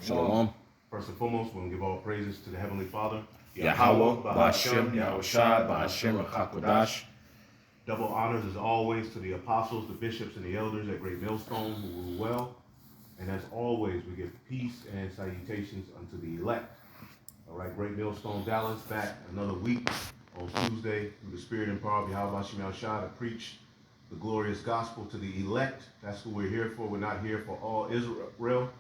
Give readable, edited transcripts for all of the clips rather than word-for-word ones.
Shalom. First and foremost, we're going to give all praises to the Heavenly Father. Yahweh, Ba'ashem, Yahushai, Ba'ashem, Hakodash. Double honors as always to the apostles, the bishops, and the elders at Great Millstone who rule well. And as always, we give peace and salutations unto the elect. All right, Great Millstone, Dallas, back another week on Tuesday through the Spirit and power of Yahweh Yahushai to preach the glorious gospel to the elect. That's what we're here for. We're not here for all Israel.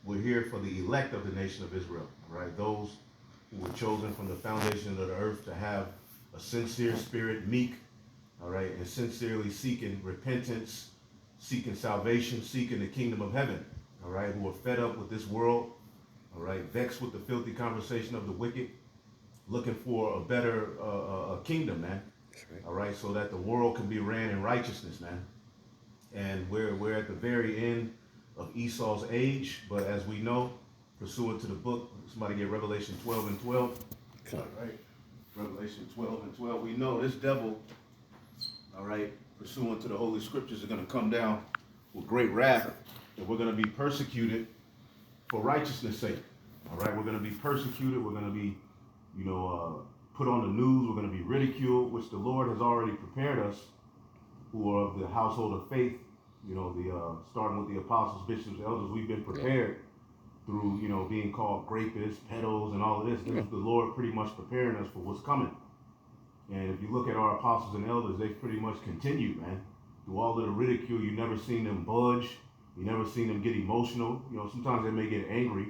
We're here for the elect of the nation of Israel, all right? Those who were chosen from the foundation of the earth to have a sincere spirit, meek, all right, and sincerely seeking repentance, seeking salvation, seeking the kingdom of heaven, all right, who are fed up with this world, all right, vexed with the filthy conversation of the wicked, looking for a better kingdom, man, right. All right, so that the world can be ran in righteousness, man. And we're at the very end of Esau's age, but as we know, pursuant to the book, somebody get Revelation 12 and 12. Okay. All right, Revelation 12 and 12. We know this devil, all right, pursuant to the Holy Scriptures, are going to come down with great wrath, and we're going to be persecuted for righteousness' sake. All right, we're going to be persecuted. We're going to be, put on the news. We're going to be ridiculed, which the Lord has already prepared us, who are of the household of faith. Starting with the apostles, bishops, elders, we've been prepared through, being called grapists, pedos, and all of this. This is the Lord pretty much preparing us for what's coming. And if you look at our apostles and elders, they've pretty much continued, man. Through all of the ridicule, you've never seen them budge. You never seen them get emotional. Sometimes they may get angry,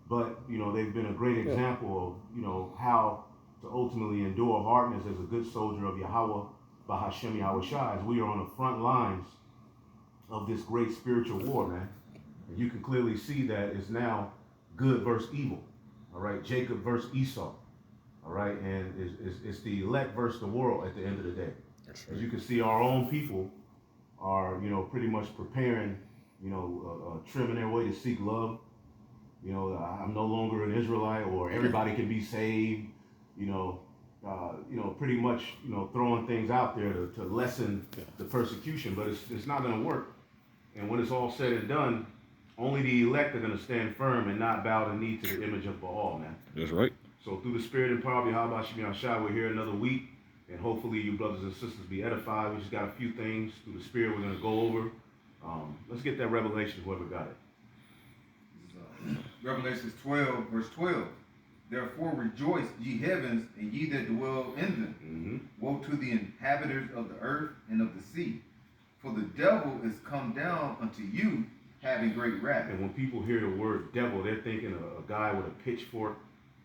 but, they've been a great example of, how to ultimately endure hardness as a good soldier of Yahweh, Ba'ashem, Yahushai, as we are on the front lines of this great spiritual war, man. And you can clearly see that it's now good versus evil, all right? Jacob versus Esau, all right? And it's the elect versus the world at the end of the day. That's right. As you can see, our own people are, pretty much preparing, trimming their way to seek love. I'm no longer an Israelite, or everybody can be saved, pretty much, throwing things out there to lessen the persecution, but it's not going to work. And when it's all said and done, only the elect are going to stand firm and not bow the knee to the image of Baal, man. That's right. So through the Spirit and power of Yahweh Yahushai, we're here another week, and hopefully you brothers and sisters be edified. We just got a few things through the Spirit we're going to go over. Let's get that revelation, whoever got it. Revelation 12, verse 12. Therefore rejoice, ye heavens, and ye that dwell in them. Mm-hmm. Woe to the inhabitants of the earth and of the sea. For the devil is come down unto you, having great wrath. And when people hear the word devil, they're thinking of a guy with a pitchfork,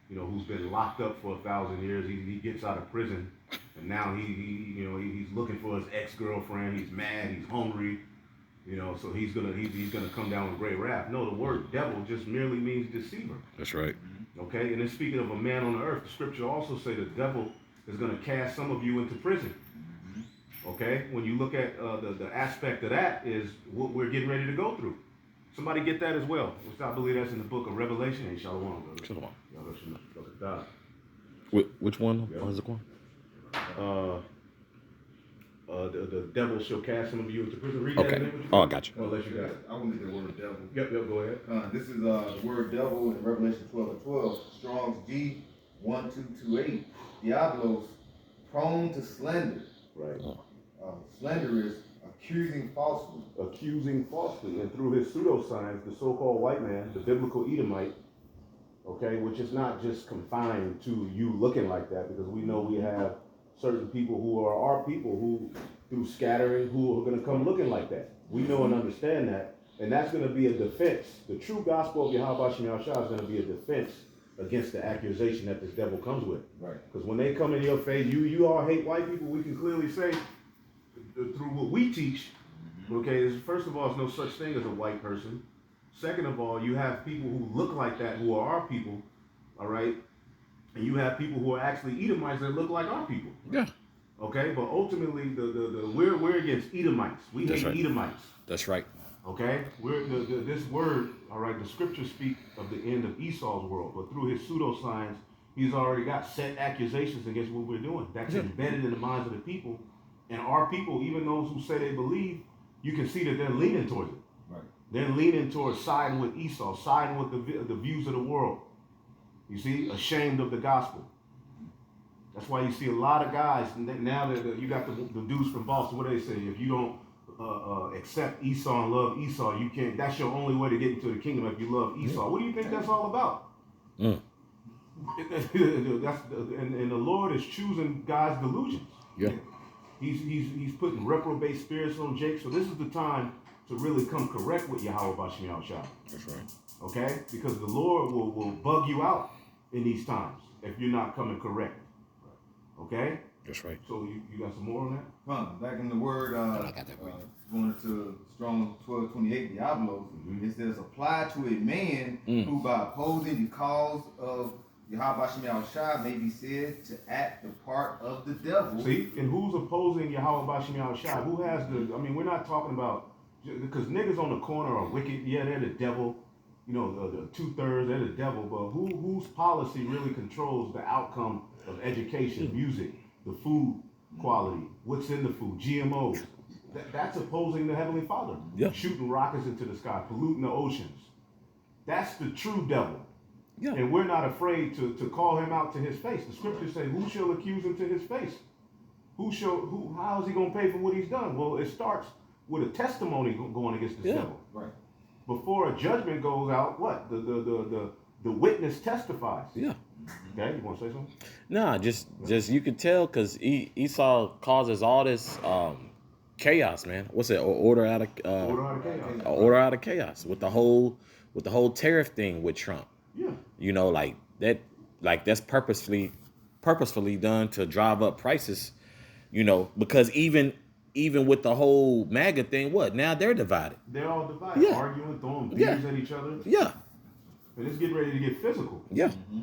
who's been locked up for 1,000 years. He gets out of prison, and now he's looking for his ex-girlfriend. He's mad. He's hungry. So he's gonna come down with great wrath. No, the word devil just merely means deceiver. That's right. Okay, and then speaking of a man on the earth, the scripture also say the devil is going to cast some of you into prison. Okay, when you look at the aspect of that is what we're getting ready to go through. Somebody get that as well. I believe that's in the book of Revelation. Hey, Shalom, brother. Shalom. Which one? Yeah. What is it one? The devil shall cast some of you into prison. Read okay. That. Oh, I got you. Unless you got it. I will need the word devil. Yep, go ahead. This is the word devil in Revelation 12 and 12. Strong's G 1228. Diablos, prone to slander. Right. Slander is accusing falsely. Accusing falsely. And through his pseudoscience, the so-called white man, the biblical Edomite, okay, which is not just confined to you looking like that, because we know we have certain people who are our people who, through scattering, who are going to come looking like that. We know and understand that. And that's going to be a defense. The true gospel of Yahweh Yahushai is going to be a defense against the accusation that this devil comes with. Right. Because when they come in your face, you all hate white people, we can clearly say, through what we teach, okay, first of all, there's no such thing as a white person. Second of all, you have people who look like that who are our people, all right? And you have people who are actually Edomites that look like our people. Yeah. Okay, but ultimately, we're against Edomites. We hate Edomites. That's right. Okay, this word, all right, the scriptures speak of the end of Esau's world, but through his pseudoscience, he's already got set accusations against what we're doing. That's embedded in the minds of the people. And our people, even those who say they believe, you can see that they're leaning towards it. Right. Then leaning towards siding with Esau, siding with the views of the world. You see, ashamed of the gospel. That's why you see a lot of guys now that you got the dudes from Boston. What do they say? If you don't accept Esau and love Esau, you can't. That's your only way to get into the kingdom. If you love Esau, what do you think that's all about? And the Lord is choosing guys' delusions. Yeah. He's putting reprobate spirits on Jake. So this is the time to really come correct with Yahweh Bashim Yahushua. That's right. Okay? Because the Lord will bug you out in these times if you're not coming correct. Okay? That's right. So you got some more on that? Back in the word, going to Strong 1228, Diablo, it says, apply to a man who by opposing the cause of Yahweh Bashim Yahushua may be said to act the part of the devil. See? And who's opposing Yahweh Bashim Yahushua? Who has we're not talking about, because niggas on the corner are wicked. Yeah, they're the devil. You know, the 2/3, they're the devil. But whose policy really controls the outcome of education, music, the food quality, what's in the food, GMOs? That's opposing the Heavenly Father. Yeah. Shooting rockets into the sky, polluting the oceans. That's the true devil. Yeah. And we're not afraid to call him out to his face. The scriptures say, who shall accuse him to his face? How is he going to pay for what he's done? Well, it starts with a testimony going against this devil. Right. Before a judgment goes out, what? The witness testifies. Yeah. Okay, you want to say something? Nah, just you could tell because Esau causes all this chaos, man. What's it? Order out of chaos. Order out of chaos with the whole tariff thing with Trump. Yeah. You know, like that's purposefully done to drive up prices. You know, because even with the whole MAGA thing, what? Now they're divided. They're all divided, arguing, throwing beers at each other. Yeah. And it's getting ready to get physical. Yeah. Mm-hmm.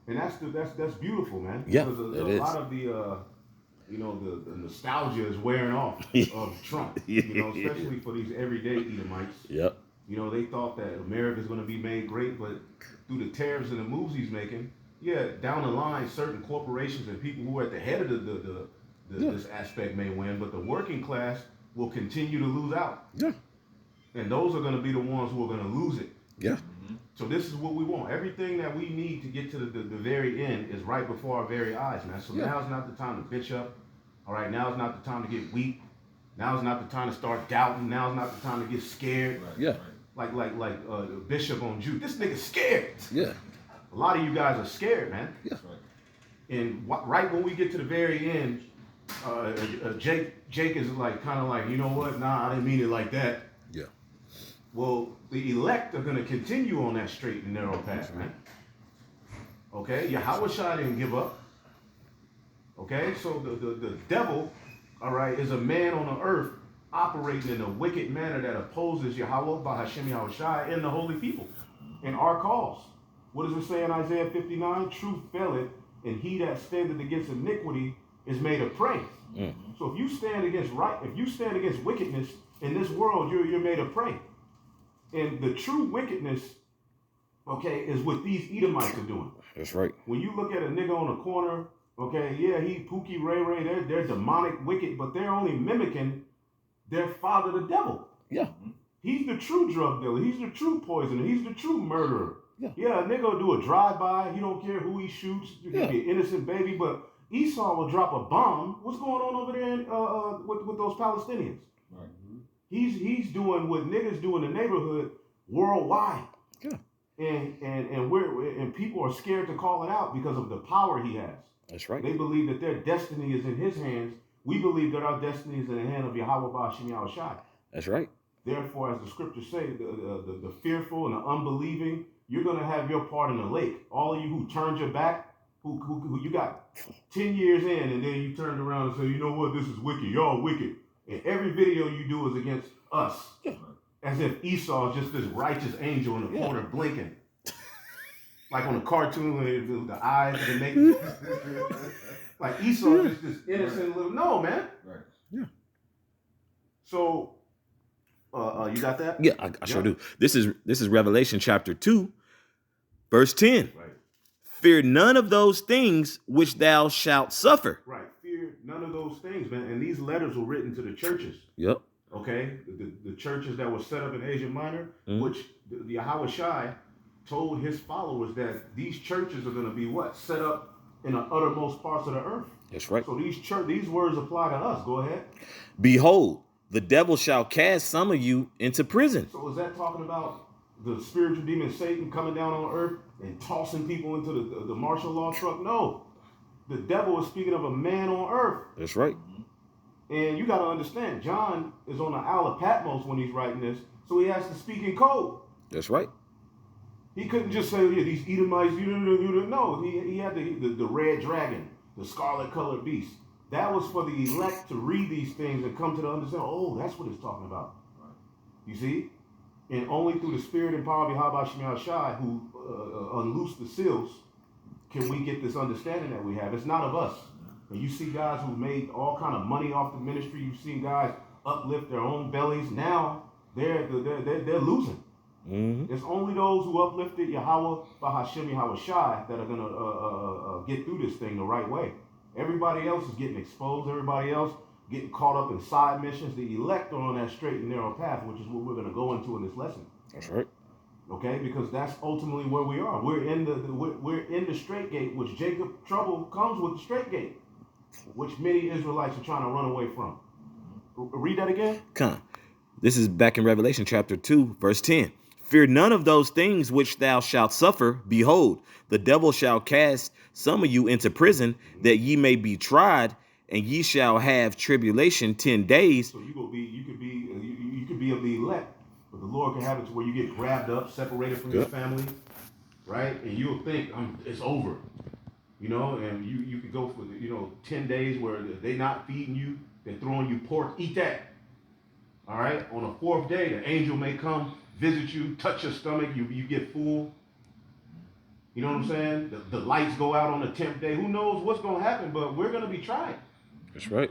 And that's beautiful, man. Yeah, because a it is. lot of the nostalgia is wearing off of Trump. You know, especially for these everyday Edomites. Yep. You know, they thought that America's going to be made great, but through the tariffs and the moves he's making, down the line, certain corporations and people who are at the head of this aspect may win, but the working class will continue to lose out. Yeah. And those are going to be the ones who are going to lose it. Yeah. So this is what we want. Everything that we need to get to the very end is right before our very eyes, man. So now's not the time to bitch up. All right, now's not the time to get weak. Now's not the time to start doubting. Now's not the time to get scared. Right. Yeah. Like Bishop on Jude. This nigga's scared. Yeah. A lot of you guys are scared, man. Yeah. And right when we get to the very end, Jake is like kind of like, you know what? Nah, I didn't mean it like that. Yeah. Well, the elect are going to continue on that straight and narrow path, man. Okay? Yahweh Shai didn't give up. Okay? So the devil, all right, is a man on the earth operating in a wicked manner that opposes Yahweh, Bahashem Yahushai, and the holy people, and our cause. What does it say in Isaiah 59? Truth faileth, and he that standeth against iniquity is made a prey. So if you stand against wickedness in this world, you're made a prey. And the true wickedness, okay, is what these Edomites are doing. That's right. When you look at a nigga on the corner, okay, yeah, he Pookie Ray Ray, they're demonic, wicked, but they're only mimicking their father, the devil. Yeah. He's the true drug dealer. He's the true poisoner. He's the true murderer. Yeah. A nigga will do a drive-by. He don't care who he shoots. You can be an innocent baby, but Esau will drop a bomb. What's going on over there with those Palestinians? Right. He's doing what niggas do in the neighborhood worldwide. Yeah. And people are scared to call it out because of the power he has. That's right. They believe that their destiny is in his hands. We believe that our destiny is in the hand of Yahweh Ba'ashem Yahushai. That's right. Therefore, as the scriptures say, the fearful and the unbelieving, you're going to have your part in the lake. All of you who turned your back, who you got 10 years in, and then you turned around and say, you know what, this is wicked. Y'all wicked. And every video you do is against us. Yeah. As if Esau is just this righteous angel in the corner blinking. Like on a cartoon, when the eyes that make like Esau is just this innocent little. No, man. Right. Yeah. So, you got that? Yeah, I sure do. This is Revelation chapter 2, verse 10. Right. Fear none of those things which thou shalt suffer. Right. Fear none of those things, man. And these letters were written to the churches. Yep. Okay, the churches that were set up in Asia Minor, Mm-hmm. which the Yahweh Shai told his followers that these churches are going to be what? Set up in the uttermost parts of the earth. That's right. So these words apply to us. Go ahead. Behold, the devil shall cast some of you into prison. So is that talking about the spiritual demon Satan coming down on earth and tossing people into the martial law truck? No. The devil is speaking of a man on earth. That's right. And you got to understand, John is on the Isle of Patmos when he's writing this, so he has to speak in code. That's right. He couldn't just say, yeah, these Edomites, no, he had the red dragon, the scarlet colored beast. That was for the elect to read these things and come to the understanding, oh, that's what it's talking about. You see? And only through the spirit and power of Yahweh Shemiah Shai, who unloosed the seals, can we get this understanding that we have. It's not of us. And you see guys who made all kind of money off the ministry. You've seen guys uplift their own bellies. Now they're losing. Mm-hmm. It's only those who uplifted Yahweh Bahashem Yahweh Shai that are gonna get through this thing the right way. Everybody else is getting exposed. Everybody else getting caught up in side missions. The elect are on that straight and narrow path, which is what we're gonna go into in this lesson. That's right. Okay, because that's ultimately where we are. We're in the straight gate, which Jacob trouble comes with the straight gate, which many Israelites are trying to run away from. Read that again. Come. This is back in Revelation chapter 2, verse 10. Fear none of those things which thou shalt suffer. Behold, the devil shall cast some of you into prison, that ye may be tried, and ye shall have tribulation 10 days. So you could be of the elect, but the Lord can have it to where you get grabbed up, separated from your family, right? And you'll think it's over, and you could go for 10 days where they're not feeding you, they're throwing you pork, eat that. All right. On the fourth day, the angel may come visit you, touch your stomach, you get full. You know what I'm saying? The lights go out on the 10th day. Who knows what's going to happen, but we're going to be tried. That's right.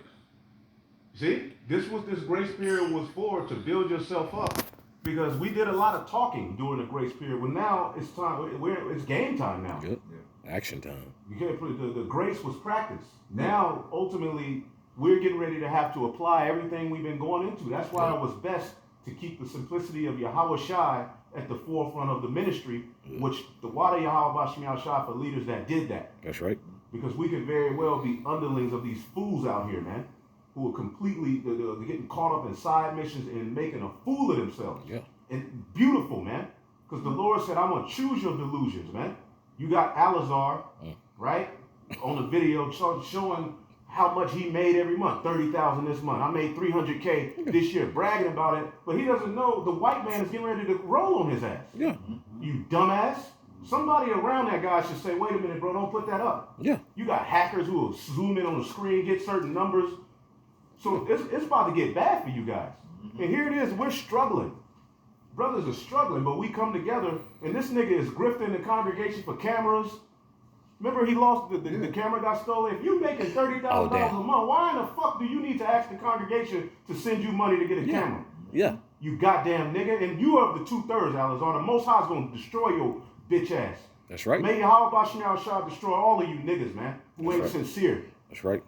See, this grace period was for, to build yourself up, because we did a lot of talking during the grace period. Well, now it's time. It's game time now. Good. Action time. You can't put the grace was practice. Now, ultimately, we're getting ready to have to apply everything we've been going into. That's why it was best to keep the simplicity of Yahweh Shai at the forefront of the ministry, which the Wada Yahweh Shemiah Shai for leaders that did that. That's right. Because we could very well be underlings of these fools out here, man, who are completely getting caught up in side missions and making a fool of themselves. Yeah. And beautiful, man. Because the Lord said, I'm going to choose your delusions, man. You got Alazar, right, on the video showing how much he made every month. 30,000 this month. I made 300K this year, bragging about it. But he doesn't know the white man is getting ready to roll on his ass. Yeah. You dumbass. Somebody around that guy should say, wait a minute, bro, don't put that up. Yeah. You got hackers who will zoom in on the screen, get certain numbers. So it's about to get bad for you guys. And here it is, we're struggling. Brothers are struggling, but we come together, and this nigga is grifting the congregation for cameras. Remember he lost, the camera got stolen? If you making $30,000 a month, why in the fuck do you need to ask the congregation to send you money to get a camera? Yeah. You goddamn nigga. And you are the 2/3, Alazar. The Most High is going to destroy your bitch ass. That's right. May Yahweh Shemiah Shai destroy all of you niggas, man, who ain't sincere. That's right.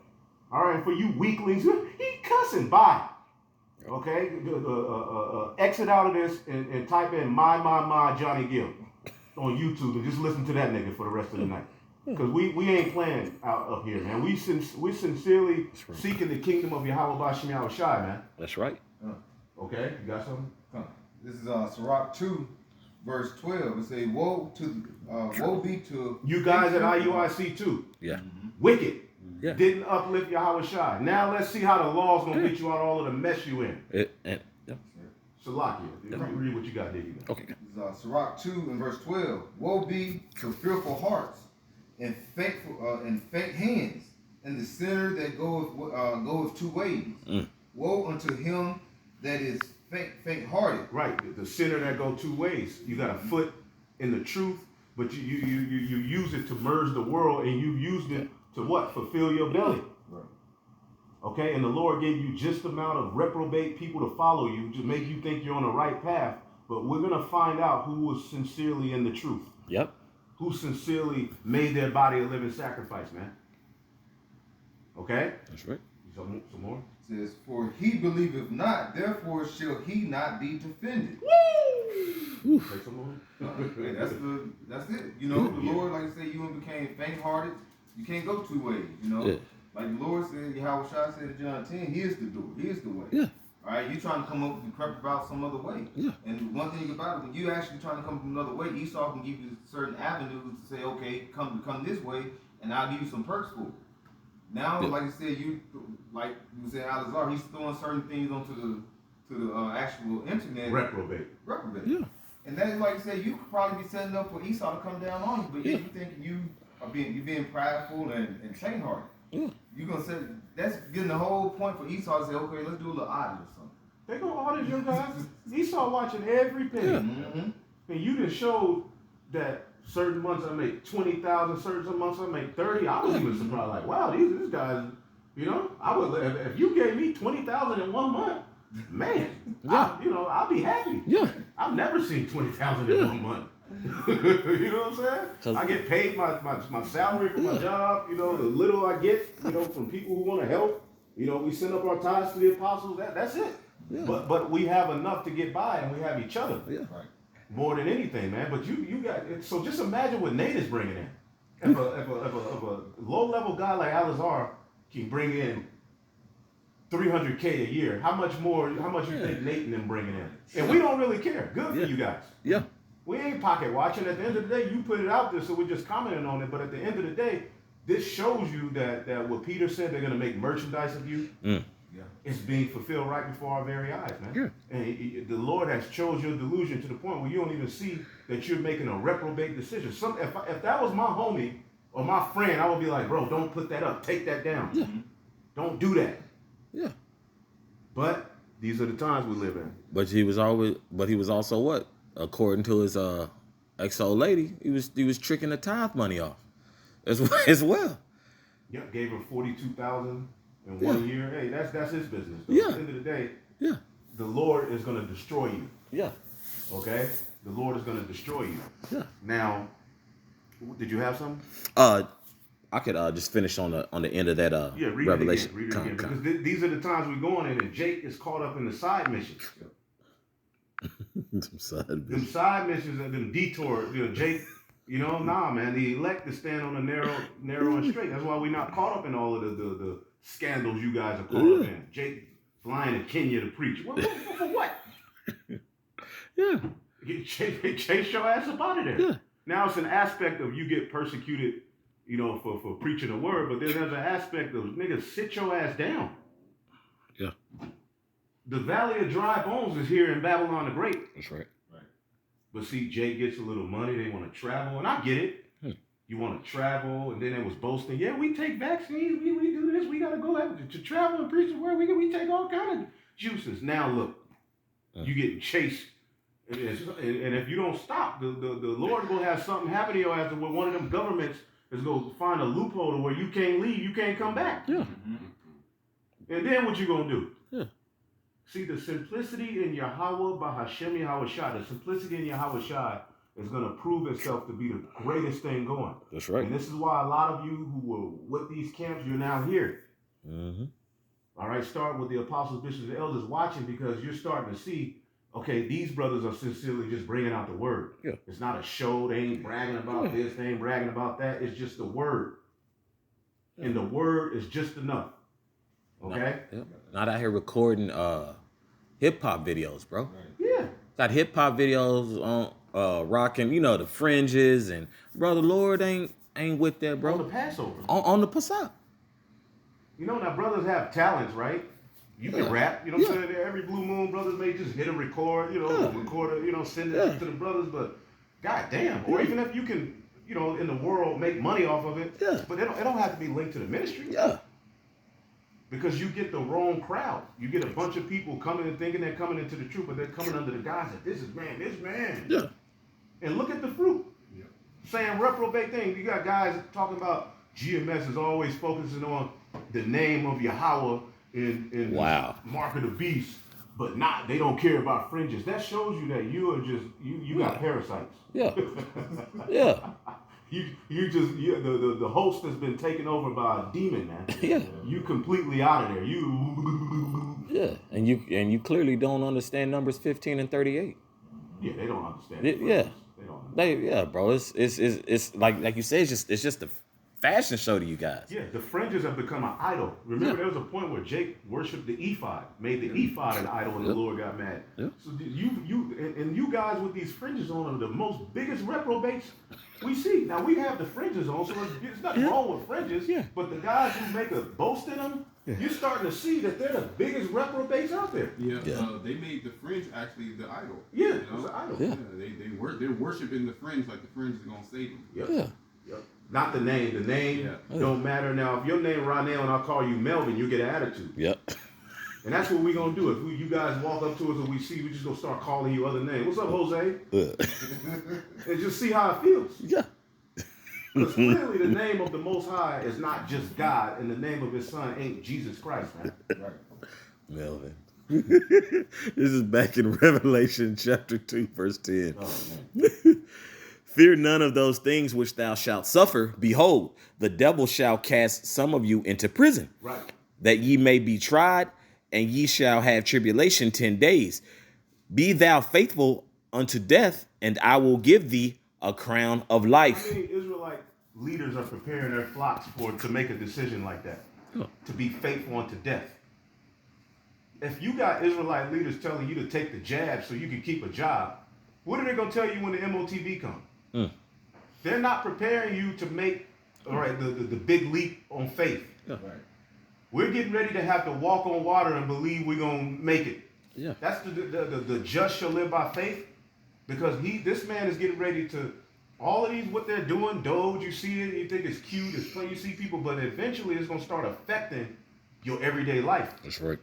All right, and for you weaklings, he cussing. Bye. Okay? Exit out of this and type in my Johnny Gill on YouTube and just listen to that nigga for the rest of the night. Because we ain't playing out up here, man. We sincerely seeking the kingdom of Yahweh Shemiah Shai, man. That's right. Okay, you got something? This is Sirach 2, verse 12. It says, woe be to you guys at IUIC too. Yeah. Wicked. Yeah. Didn't uplift Yahweh Shai. Now let's see how the law's gonna get you out all of the mess you in. Salakia. Read what you got there. Okay. This is Sirach 2 and verse 12. Woe be to fearful hearts and faint hands, and the sinner that goeth 2 ways. Woe unto him that is faint-hearted. Right, the sinner that go 2 ways. You got a foot in the truth, but you use it to merge the world, and you used it to what? Fulfill your belly. Right. Okay, and the Lord gave you just the amount of reprobate people to follow you to make you think you're on the right path. But we're gonna find out who was sincerely in the truth. Yep. Who sincerely made their body a living sacrifice, man. Okay? That's right. Some more? It says, for he believeth not, therefore shall he not be defended. Woo! Say some more? Hey, that's it. You know, the Lord, like I said, you became faint-hearted. You can't go two ways, you know. Yeah. Like the Lord said, Yahweh Shai said in John 10, he is the door. He is the way. Yeah. All right, you trying to come up and creep about some other way. Yeah. And one thing about it, when you actually trying to come from another way, Esau can give you certain avenues to say, okay, come this way, and I'll give you some perks for it. Now, like I said, like you said, Alizar, he's throwing certain things onto the actual internet. Reprobate. Yeah. And that's like I said, you could probably be setting up for Esau to come down on you, but you think you being prideful and faint-hearted. Yeah. You're gonna say that's getting the whole point for Esau to say, okay, let's do a little audit or something. They gonna audit your guys. Esau watching every penny. Yeah. Mm-hmm. And you just showed that certain months I make 20,000, certain months I make 30. I was even surprised, like, wow, these guys, you know, I would if you gave me 20,000 in 1 month, man, I'll be happy. Yeah. I've never seen 20,000 in 1 month. You know what I'm saying? I get paid my salary for my job, you know, the little I get, you know, from people who want to help. You know, we send up our tithes to the apostles, that's it. Yeah. But we have enough to get by, and we have each other. Yeah. Right. More than anything, man. But you got, so just imagine what Nate is bringing in. If a low level guy like Alizar can bring in 300K a year, how much you think Nate and them bringing in? And we don't really care. Good for you guys. Yeah. We ain't pocket watching. At the end of the day, you put it out there, so we're just commenting on it. But at the end of the day, this shows you that what Peter said, they're going to make merchandise of you. Mm. Yeah. It's being fulfilled right before our very eyes, man. Yeah. And the Lord has chose your delusion to the point where you don't even see that you're making a reprobate decision. If that was my homie or my friend, I would be like, bro, don't put that up. Take that down. Yeah. Don't do that. Yeah. But these are the times we live in. But he was also what? According to his ex-old lady, he was tricking the tithe money off as well. Yep, gave her 42,000 in 1 year. Hey, that's his business. So Yeah. At the end of the day, Yeah. the Lord is going to destroy you. Yeah. Okay? The Lord is going to destroy you. Yeah. Now, did you have something? I could just finish on the end of that Read Revelation. It again. Because these are the times we're going in, and Jake is caught up in the side missions. Them Them side missions and them detours. You know, Jake, nah, man. The elect is stand on the narrow and straight. That's why we're not caught up in all of the scandals you guys are caught up in. Jake flying to Kenya to preach. For what? Yeah. Chase your ass up out of there. Yeah. Now it's an aspect of you get persecuted, for preaching the word, but then there's an aspect of niggas sit your ass down. Yeah. The Valley of Dry Bones is here in Babylon the Great. That's right. Right. But see, Jay gets a little money. They want to travel, and I get it. You want to travel, and then it was boasting. Yeah, we take vaccines. We do this. We got to go to travel and preach the word. We take all kind of juices. Now look, you getting chased. And if you don't stop, the Lord will have something happen to you as where one of them governments is going to find a loophole to where you can't leave, you can't come back. Yeah. Mm-hmm. And then what you going to do? Yeah. See, the simplicity in Yahweh by Hashem Yahweh Shai, the simplicity in Yahweh Shai is going to prove itself to be the greatest thing going. That's right. And this is why a lot of you who were with these camps, you're now here. Mm-hmm. All right, start with the apostles, bishops, and elders watching, because you're starting to see, okay, these brothers are sincerely just bringing out the word. Yeah. It's not a show. They ain't bragging about this. They ain't bragging about that. It's just the word. Yeah. And the word is just enough. Okay? Not out here recording hip-hop videos, bro. Right. Yeah. Got hip-hop videos on rocking, the fringes, and brother Lord ain't with that, bro. On the Passover. On the Passat. Now brothers have talents, right? You can rap, what I'm saying? Every blue moon, brothers may just hit a record, send it to the brothers, but goddamn. Or even if you can, in the world make money off of it, but it don't have to be linked to the ministry. Yeah. Because you get the wrong crowd. You get a bunch of people coming and thinking they're coming into the truth, but they're coming under the guise that this man. Yeah. And look at the fruit. Yeah. Saying reprobate things. You got guys talking about GMS is always focusing on the name of Yahweh in Mark of the Beast, but they don't care about fringes. That shows you that you are just you got parasites. Yeah. Yeah. The host has been taken over by a demon, man. Yeah. You completely out of there. Yeah, and you clearly don't understand numbers 15 and 38. Yeah, they don't understand. Yeah, They don't understand. yeah, bro. It's like you said, it's just a fashion show to you guys. Yeah, the fringes have become an idol. Remember, there was a point where Jake worshipped the ephod, made the ephod an idol, and the Lord got mad. Yep. So you guys with these fringes on are the most biggest reprobates we see. Now we have the fringes on, so there's nothing wrong with fringes. Yeah. But the guys who make a boast in them, you're starting to see that they're the biggest reprobates out there. Yeah, they made the fringe actually the idol. Yeah, you know? it's an idol. Yeah. They're worshiping the fringe like the fringe is gonna save them. Yep. Yeah. Yep. Not the name. The name don't matter. Now, if your name Ronell and I'll call you Melvin, you get an attitude. Yep. And that's what we're going to do. If you guys walk up to us and we see, we just going to start calling you other names. What's up, Jose? And just see how it feels. Yeah. Because clearly the name of the Most High is not just God, and the name of his son ain't Jesus Christ, man. Right. Melvin. This is back in Revelation chapter 2, verse 10. Oh, man. Fear none of those things which thou shalt suffer. Behold, the devil shall cast some of you into prison, Right. that ye may be tried, and ye shall have tribulation 10 days. Be thou faithful unto death, and I will give thee a crown of life. How many Israelite leaders are preparing their flocks to make a decision like that? To be faithful unto death. If you got Israelite leaders telling you to take the jab so you can keep a job, what are they going to tell you when the MOTV comes? They're not preparing you to make the big leap on faith. Yeah. Right. We're getting ready to have to walk on water and believe we're going to make it. Yeah. That's the just shall live by faith, because this man is getting ready to, all of these, what they're doing, Doge, you see it, you think it's cute, it's fun, you see people, but eventually it's going to start affecting your everyday life. That's right.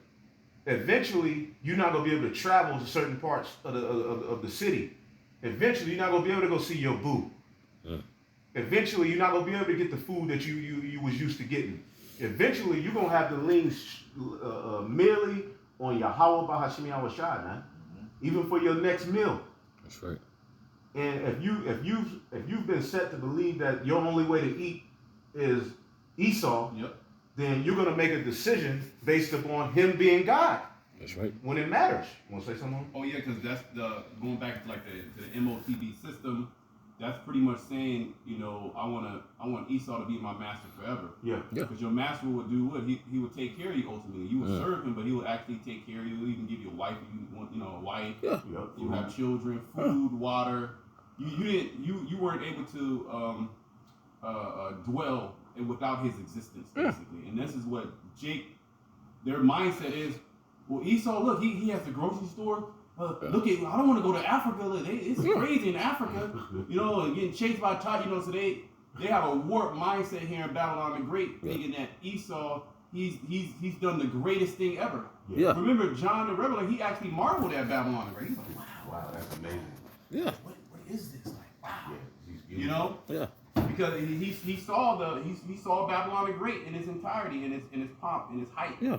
Eventually, you're not going to be able to travel to certain parts of the city. Eventually, you're not going to be able to go see your boo. Eventually, you're not going to be able to get the food that you was used to getting. Eventually, you're going to have to lean merely on Yahweh Bahashim Yahushai, man. Even for your next meal. That's right. And if you've been set to believe that your only way to eat is Esau, then you're going to make a decision based upon him being God. That's right. When it matters. You want to say something? Oh yeah, because that's going back to the MOTB system. That's pretty much saying, I want Esau to be my master forever. Yeah. Because your master would do what? He would take care of you ultimately. You would serve him, but he would actually take care of you. He would even give you a wife if you want, a wife. Yeah. You have children, food, water. You weren't able to dwell without his existence, basically. And this is what their mindset is. Well, Esau, look, he has the grocery store. Look at, I don't want to go to Africa. It's crazy in Africa, and getting chased by tigers. So they have a warped mindset here in Babylon the Great, thinking that Esau, he's done the greatest thing ever. Yeah. Remember, John the Revelator, he actually marveled at Babylon the Great. He's like, Wow, that's amazing. Yeah. what is this? Like, wow. Yeah, Yeah. Because he saw Babylon the Great in its entirety, in its pomp, in its height. Yeah.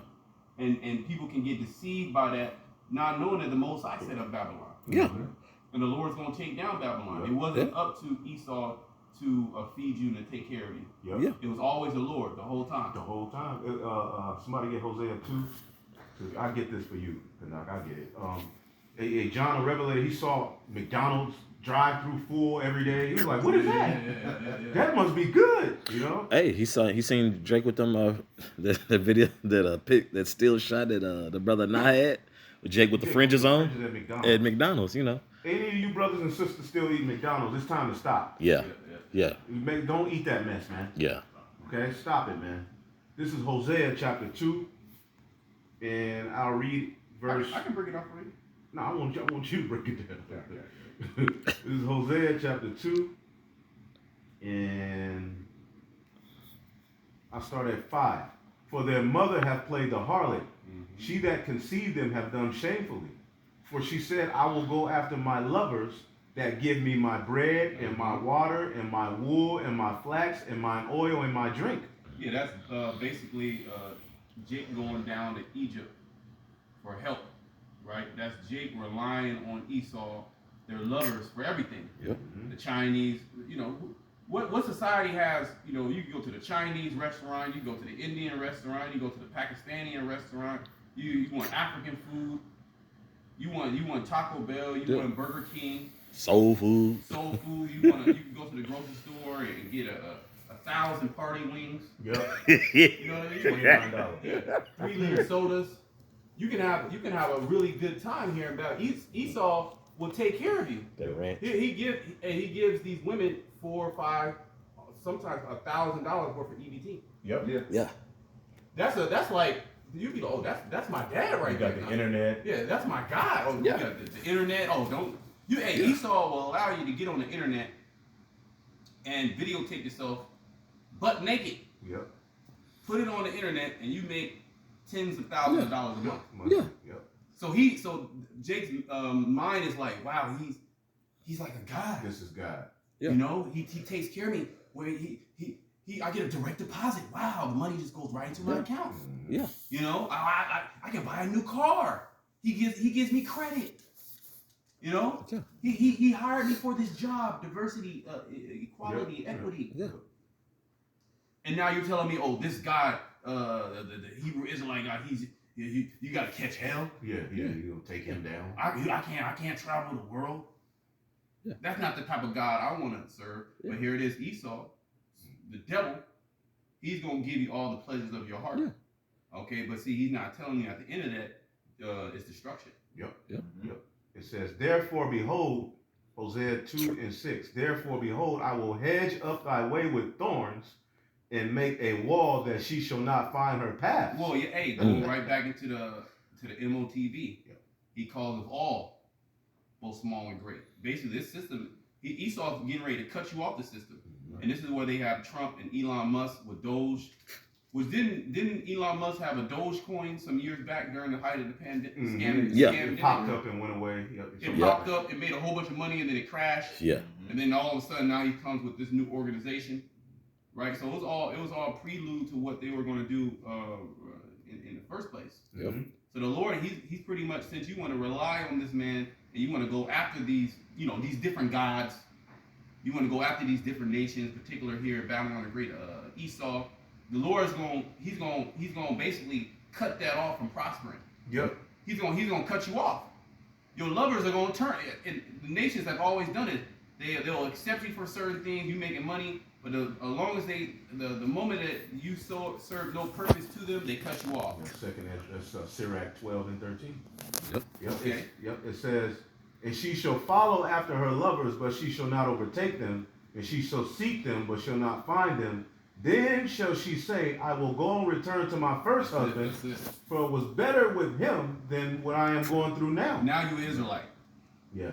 And people can get deceived by that, not knowing that the Most High set up Babylon. Yeah. And the Lord's going to take down Babylon. It wasn't up to Esau to feed you and to take care of you. Yep. Yeah. It was always the Lord the whole time. The whole time. Somebody get Hosea 2. I get this for you, Canuck. I get it. John the Revelator, he saw McDonald's drive-through full every day. He was like, what is that? Yeah. That must be good, Hey, he seen Drake with them the video that still shot at the brother Nah had with Jake with the fringes on at McDonald's. McDonald's, Any of you brothers and sisters still eat McDonald's, it's time to stop. Yeah. Don't eat that mess, man. Yeah. Okay, stop it, man. This is Hosea chapter 2, and I'll read verse. I can break it off for you. No, I want you to break it down. This is Hosea chapter 2, and I start at 5. For their mother hath played the harlot. She that conceived them have done shamefully. For she said, I will go after my lovers that give me my bread and my water and my wool and my flax and mine oil and my drink. Yeah, that's basically Jake going down to Egypt for help, right? That's Jake relying on Esau, their lovers, for everything. Yep. The Chinese, what society has, you know, you can go to the Chinese restaurant, you go to the Indian restaurant, you go to the Pakistani restaurant, you want African food, you want Taco Bell, you want Burger King, Soul food. you can go to the grocery store and get a 1,000 party wings. Yep. You know what I mean? $29. 3-liter sodas. You can have a really good time here about Esau will take care of you. The ranch. He gives these women $4 or $5, sometimes $1,000 worth of EBT. Yep. Yeah. That's like you be like, oh, that's my dad right You there. got the internet. Yeah, that's my guy. Oh, Yeah. you got the internet. Oh, don't you? Hey, Esau will allow you to get on the internet and videotape yourself butt naked. Yep. Put it on the internet, and you make tens of thousands of dollars a month. Yeah. Yep. So Jake's mind is like, wow, he's like a god. This is God. Yeah. You know, he takes care of me. Where I get a direct deposit. Wow, the money just goes right into my account. Yeah. You know, I can buy a new car. He gives me credit. You know, Yeah. he hired me for this job, diversity, equality, equity. Yeah. And now you're telling me, oh, this guy, the Hebrew Israelite guy, you got to catch hell. Yeah. You gonna take him down? I can't travel the world. Yeah. That's not the type of God I want to serve. Yeah. But here it is, Esau, the devil. He's gonna give you all the pleasures of your heart. Yeah. Okay, but see, he's not telling you at the end of that, it's destruction. Yep. Yep. It says, therefore, behold, Hosea 2:6. Therefore, behold, I will hedge up thy way with thorns, and make a wall that she shall not find her path. Well, yeah, hey, going right back into the MOTV. Yep. He calls of all, both small and great. Basically, this system, Esau's getting ready to cut you off the system. And this is where they have Trump and Elon Musk with Doge. Which didn't Elon Musk have a Dogecoin some years back during the height of the pandemic? It popped up and went away. It popped up, it made a whole bunch of money, and then it crashed. Yeah. And then all of a sudden, now he comes with this new organization, right? So it was all prelude to what they were going to do in the first place. Yep. So the Lord, he's pretty much, since you want to rely on this man and you want to go after these different gods, you want to go after these different nations, particular here Babylon the Great, Esau. The Lord is he's going to basically cut that off from prospering. Yep. He's going to cut you off. Your lovers are going to turn. And the nations have always done it. They'll accept you for certain things. You making money, but as long as the moment that you serve no purpose to them, they cut you off. Second, that's Sirach 12:13. Yep. Okay. It says, and she shall follow after her lovers, but she shall not overtake them, and she shall seek them, but shall not find them. Then shall she say, I will go and return to my first husband, for it was better with him than what I am going through now. Now you're Israelite. Yeah.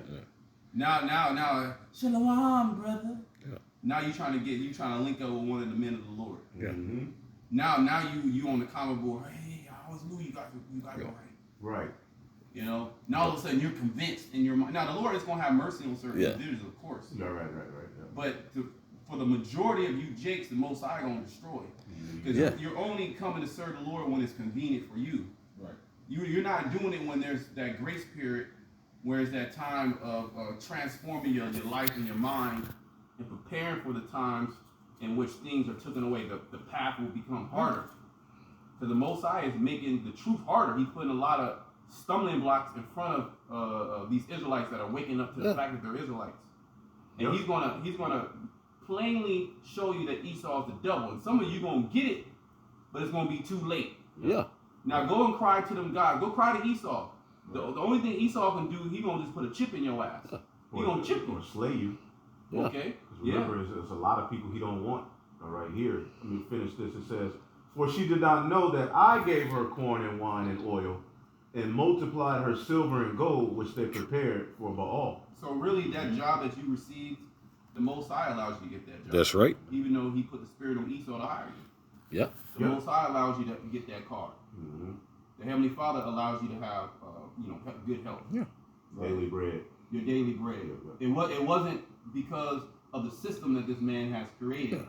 Now, Shalom, brother. Yeah. Now you trying to link up with one of the men of the Lord. Yeah. Mm-hmm. Now you on the comment board. Hey, I always knew you guys were right. Right. You know. Now all of a sudden you're convinced in your mind. Now the Lord is going to have mercy on certain individuals, of course. Yeah, right. Yeah. But for the majority of you Jakes, the Most High going to destroy. Because you're only coming to serve the Lord when it's convenient for you. Right. You're not doing it when there's that grace period, where it's that time of transforming your life and your mind and preparing for the times in which things are taken away. The path will become harder. Because the Most High is making the truth harder. He's putting a lot of stumbling blocks in front of these Israelites that are waking up to the fact that they're Israelites. And he's gonna plainly show you that Esau is the devil. And some of you gonna get it, but it's gonna be too late. Yeah. Now go and cry to them guys. Go cry to Esau. The only thing Esau can do, he gonna just put a chip in your ass. He gonna chip you. Or slay you. Yeah. Okay. Remember, there's a lot of people he don't want. All right, here. Let me finish this. It says, for she did not know that I gave her corn and wine and oil, and multiplied her silver and gold, which they prepared for Baal. So really, that job that you received, the Most High allows you to get that job. That's right. Even though he put the spirit on Esau to hire you. Yeah. The Most High allows you to get that car. Mm-hmm. The Heavenly Father allows you to have, good health. Yeah. Daily bread. Your daily bread. It wasn't because of the system that this man has created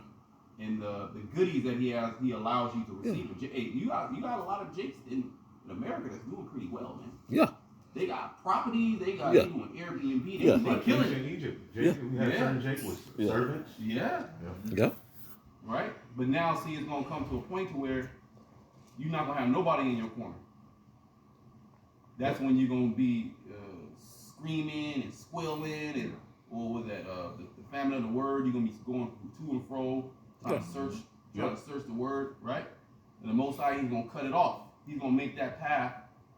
and the goodies that he allows you to receive. Hey, you got a lot of Jakes in America that's doing pretty well, man. Yeah. They got properties. They got Yeah. they doing Airbnb. They, Yeah. they Like killing ancient it. Egypt. Jake, Yeah. we had Yeah. certain Jake with Yeah. servants. Yeah. Yep. Right. But now, see, it's gonna come to a point to where you're not gonna have nobody in your corner. That's when you're gonna be screaming and squealing and or was that the family of the word? You're gonna be going to and fro trying to search, the word, right? And the Most High, He's gonna cut it off. He's gonna make that path.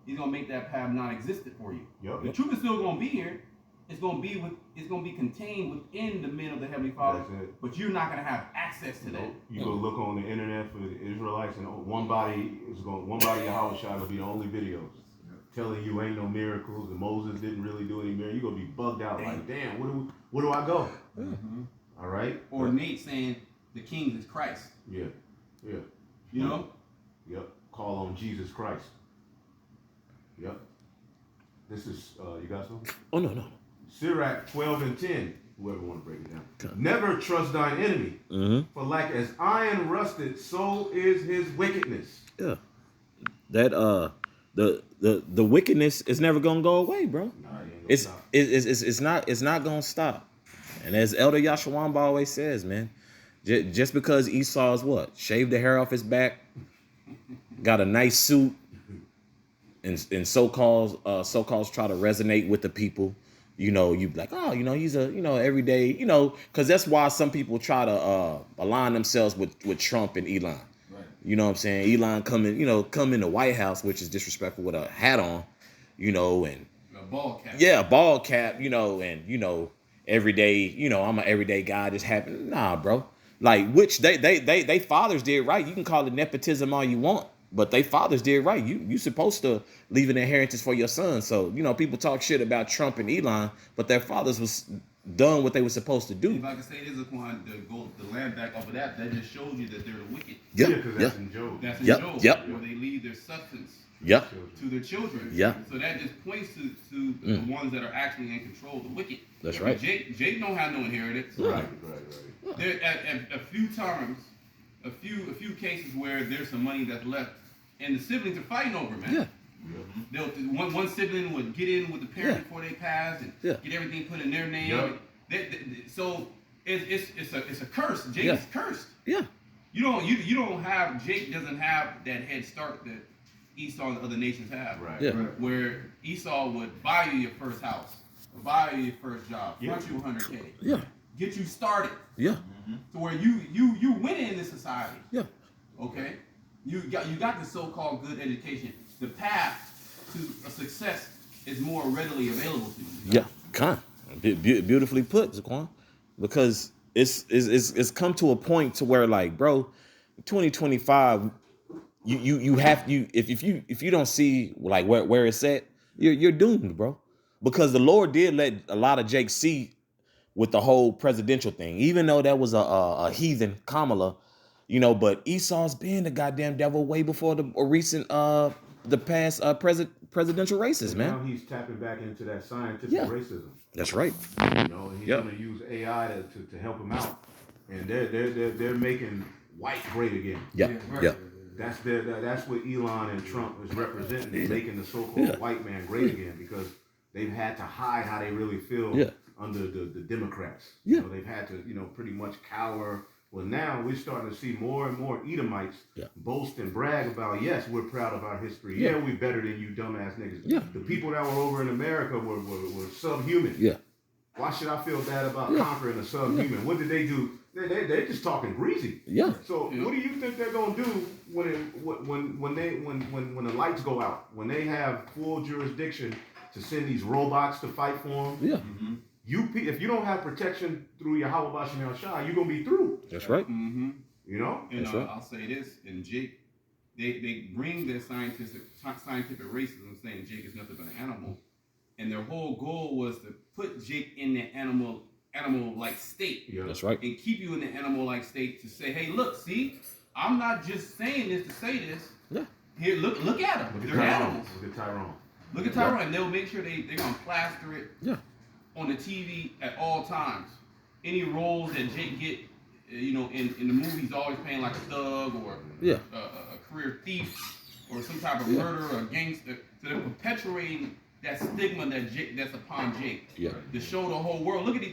He's gonna make that path non-existent for you. Yep. The truth is still gonna be here. It's gonna be contained within the men of the Heavenly Father. That's it. But you're not gonna have access to that. Nope. You go look on the internet for the Israelites, and one body of Yahweh Shai will be the only videos telling you ain't no miracles, and Moses didn't really do any miracles. You're gonna be bugged out like, damn, where do I go? Mm-hmm. All right. Or Nate saying the king is Christ. Yeah. You know? Yep. Call on Jesus Christ. Yep. This is you got something? Oh no. Sirach 12:10. Whoever want to break it down. Okay. Never trust thine enemy, Mm-hmm. for like as iron rusted, so is his wickedness. Yeah. That the wickedness is never gonna go away, bro. Nah, he ain't gonna stop. It's not gonna stop. And as Elder Yashawamba always says, man, just because Esau's what? Shaved the hair off his back, got a nice suit, and so-called try to resonate with the people. You know, you be like, oh, you know, he's a, you know, everyday, you know, because that's why some people try to align themselves with Trump and Elon. Right. You know what I'm saying? Elon come in the White House, which is disrespectful, with a hat on, you know, and A ball cap. yeah, a ball cap, you know, and you know, everyday, you know, I'm an everyday guy. Just happen, nah, bro. Like, which they fathers did right. You can call it nepotism all you want, but they fathers did right. You supposed to leave an inheritance for your son. So you know, people talk shit about Trump and Elon, but their fathers was done what they were supposed to do. If I can say this, Aquan, the land back off of that just shows you that they're the wicked. Yeah, because yeah, that's in Job. That's in Yep, Job, yep. where they leave their substance yeah, to their children. Yeah. So that just points to the ones that are actually in control, the wicked. That's right. Jake don't have no inheritance. Right. There at a few times, a few cases where there's some money that's left, and the siblings are fighting over, man. yeah, One sibling would get in with the parent Yeah. before they passed and Yeah. get everything put in their name. Yep. So it's a curse. Jake Yeah. is cursed. yeah, You don't have Jake doesn't have that head start that Esau and the other nations have. Right. Yeah. Where Esau would buy you your first house, buy you your first job, Yeah. front you $100K, yeah, get you started yeah, to where you win in this society. yeah. Okay, you got the so-called good education. The path to a success is more readily available to you. Yeah, beautifully put, Zaquan. Because it's come to a point to where, like, bro, 2025, if you don't see like where it's at, you're doomed, bro. Because the Lord did let a lot of Jake see with the whole presidential thing, even though that was a heathen Kamala, you know. But Esau's been the goddamn devil way before the past presidential races, man. Now he's tapping back into that scientific Yeah. racism. That's right. You know, and he's Yep. going to use AI to help him out, and they're making white great again. Yeah, yeah, That's what Elon and Trump is representing. They're making the so-called white man great again because they've had to hide how they really feel Yeah. under the Democrats. Yeah. You know, they've had to, pretty much cower. Well, now we're starting to see more and more Edomites boast and brag about, yes, we're proud of our history. Yeah, we're better than you dumbass niggas. Yeah. The people that were over in America were subhuman. yeah, Why should I feel bad about conquering a subhuman? What did they do? They're just talking greasy. yeah. So what do you think they're gonna do when the lights go out? When they have full jurisdiction to send these robots to fight for them? Yeah, If you don't have protection through your Yahweh Shem Shai, you're gonna be through. that's right. Mm-hmm. You know? And That's right. I'll say this, and Jake, they bring their scientific racism, saying Jake is nothing but an animal, and their whole goal was to put Jake in the animal-like state, Yeah. That's right. and keep you in the animal-like state to say, hey, look, see, I'm not just saying this to say this. Yeah. Here, look at them. Look at They're Tyrone. animals. Look at Tyrone. Look at Tyrone, and they'll make sure they're gonna plaster it Yeah, on the TV at all times. Any roles that Jake get, in the movies, always playing like a thug or yeah, a career thief or some type of murderer or gangster. So they're perpetuating that stigma that's upon Jake. Yeah. To show the whole world. Look at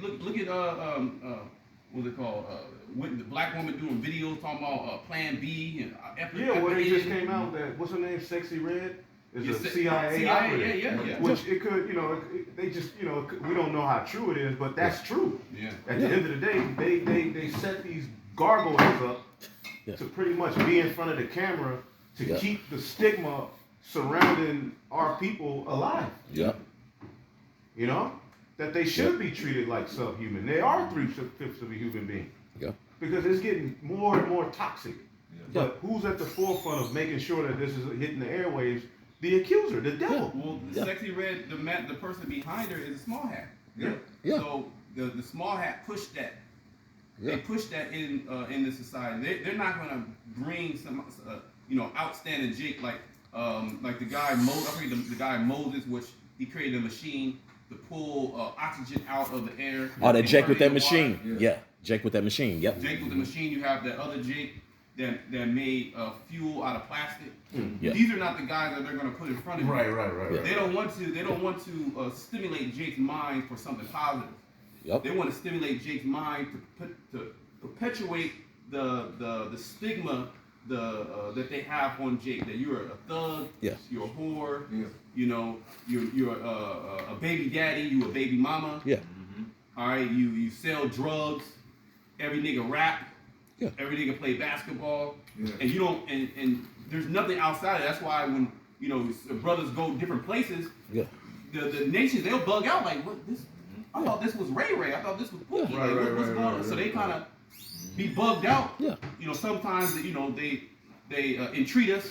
what's it called? With the black woman doing videos talking about Plan B and yeah, well, they just came out that what's her name, Sexy Red, is a CIA operative. Yeah. Which it could, they just, we don't know how true it is, but that's true. Yeah. At the end of the day, they set these gargoyles up to pretty much be in front of the camera to keep the stigma surrounding our people alive. Yeah. That they should be treated like subhuman. They are 3/5 of a human being. Yeah. Because it's getting more and more toxic. Yeah. But who's at the forefront of making sure that this is hitting the airwaves? The accuser, the devil. Well, Sexy Red, the person behind her is a small hat. Yeah. So the small hat pushed that. Yeah. They pushed that in the society. They're not gonna bring some outstanding Jake like the guy Moses. I forget the guy Moses, which he created a machine to pull oxygen out of the air. Oh, that Jake with that machine. Yeah. Jake with that machine. Yep. Jake with the machine. You have that other Jake that made fuel out of plastic. Yeah. These are not the guys that they're going to put in front of you. Right. They don't want to stimulate Jake's mind for something positive. Yep. They want to stimulate Jake's mind to perpetuate the stigma that they have on Jake, that you're a thug, you're a whore, you're a baby daddy, you a baby mama. Yeah. All right, you sell drugs. Every nigga rap. Yeah. Every nigga play basketball. Yeah. And you don't. And there's nothing outside. That's why when brothers go different places, the nations they'll bug out like, what this? I thought this was Ray Ray. I thought this was Pookie. Like, what's going on? So they kind of be bugged out. Yeah. Sometimes they entreat us.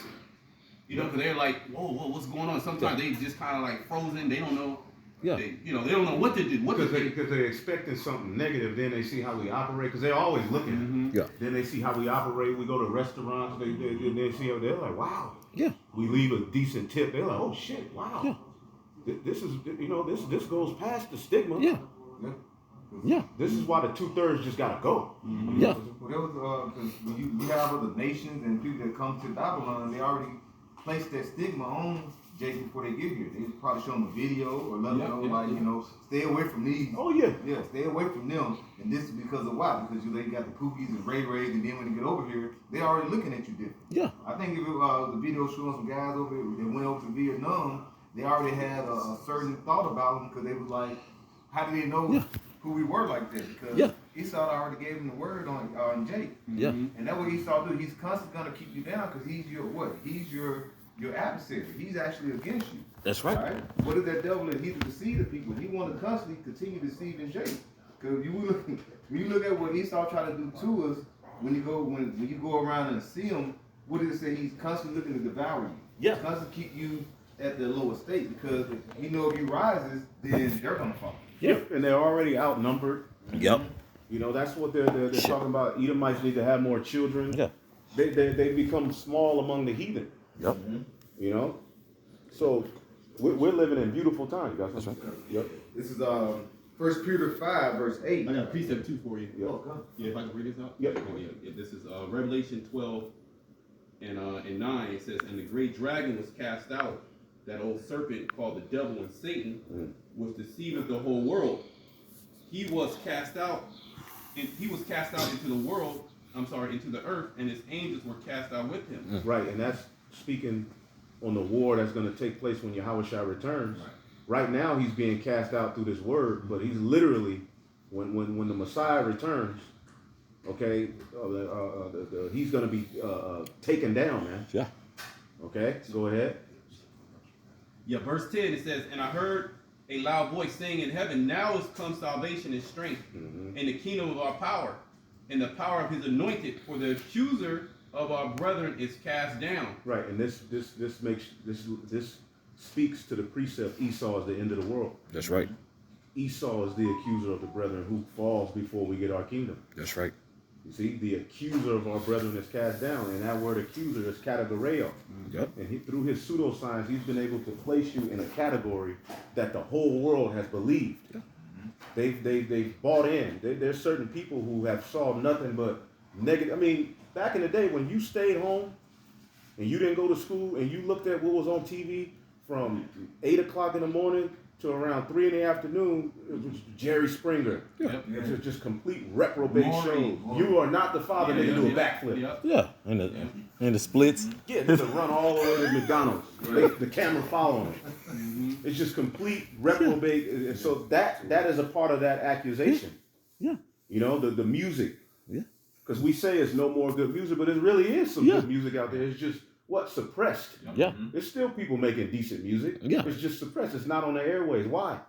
Because they're like, whoa, what's going on? Sometimes they just kind of like frozen. They don't know. Yeah. They don't know what to do. Because they're expecting something negative. Then they see how we operate. Because they're always looking. Mm-hmm. Yeah. Then they see how we operate. We go to restaurants. They see how they're like, wow. Yeah. We leave a decent tip. They're like, oh shit, wow. Yeah. This is this goes past the stigma. Yeah. Yeah. This is why the 2/3 just gotta go. Mm-hmm. Yeah. Well, there was because when you have other nations and people that come to Babylon, they already placed that stigma on Jake before they get here. They probably show them a video or let them know, stay away from these. Oh yeah. Yeah, stay away from them. And this is because of why? Because they got the Pookies and Ray Rays, and then when they get over here, they already looking at you different. Yeah. I think if it the video showing some guys over here that went over to Vietnam, they already had a certain thought about them because they was like, how do they know who we were like that? Because Esau already gave him the word on Jake. Yeah. And that's what Esau do. He's constantly gonna keep you down because he's your what? He's your adversary. He's actually against you. That's right. Right? What is that devil? He's to deceive the people. He want to constantly continue deceiving Jake. Because when you look at what Esau tried to do to us, when you go around and see him, what does it say? He's constantly looking to devour you. Yeah. Constantly keep you at the lower state because he know if you rises, then they're gonna fall. Yep. And they're already outnumbered. Yep. That's what they're talking about. Edomites need to have more children. Yeah. They become small among the heathen. Yep. So we're living in beautiful times, guys. That's right. Yep. This is 1 Peter 5 verse 8. I got a precept too for you. Yep. Yeah, if I can read this out. Yep. Yeah. This is Revelation 12 and 9. It says, and the great dragon was cast out, that old serpent called the devil and Satan, was deceiving the whole world. He was cast out into the world. Into the earth, and his angels were cast out with him. Right, and that's speaking on the war that's going to take place when Yahushua returns. Right now, he's being cast out through this word, but he's literally, when the Messiah returns, okay, he's going to be taken down, man. Yeah. Okay, go ahead. Yeah, verse 10, it says, and I heard a loud voice saying in heaven, now is come salvation and strength, and the kingdom of our power, and the power of his anointed, for the accuser of our brethren is cast down. Right, and this speaks to the precept Esau is the end of the world. That's right. Esau is the accuser of the brethren who falls before we get our kingdom. That's right. You see, the accuser of our brethren is cast down, and that word accuser is categoreo. Yep. And through his pseudoscience, he's been able to place you in a category that the whole world has believed. Yeah. They've bought in. There's certain people who have saw nothing but negative. I mean, back in the day when you stayed home and you didn't go to school and you looked at what was on TV from 8 o'clock in the morning to around 3 in the afternoon, it was Jerry Springer. Yep. It's just complete reprobate Maury. shows. You are not the father, nigga, do a backflip. Yep. Yeah, and the splits. Yeah, nigga run all the way to McDonald's. The camera following him. It's just complete reprobate. And so that is a part of that accusation. Yeah. You know, the music. Yeah. Because we say it's no more good music, but it really is some Yeah. good music out there. It's just suppressed. Yeah. There's still people making decent music. Yeah. It's just suppressed. It's not on the airways. Why?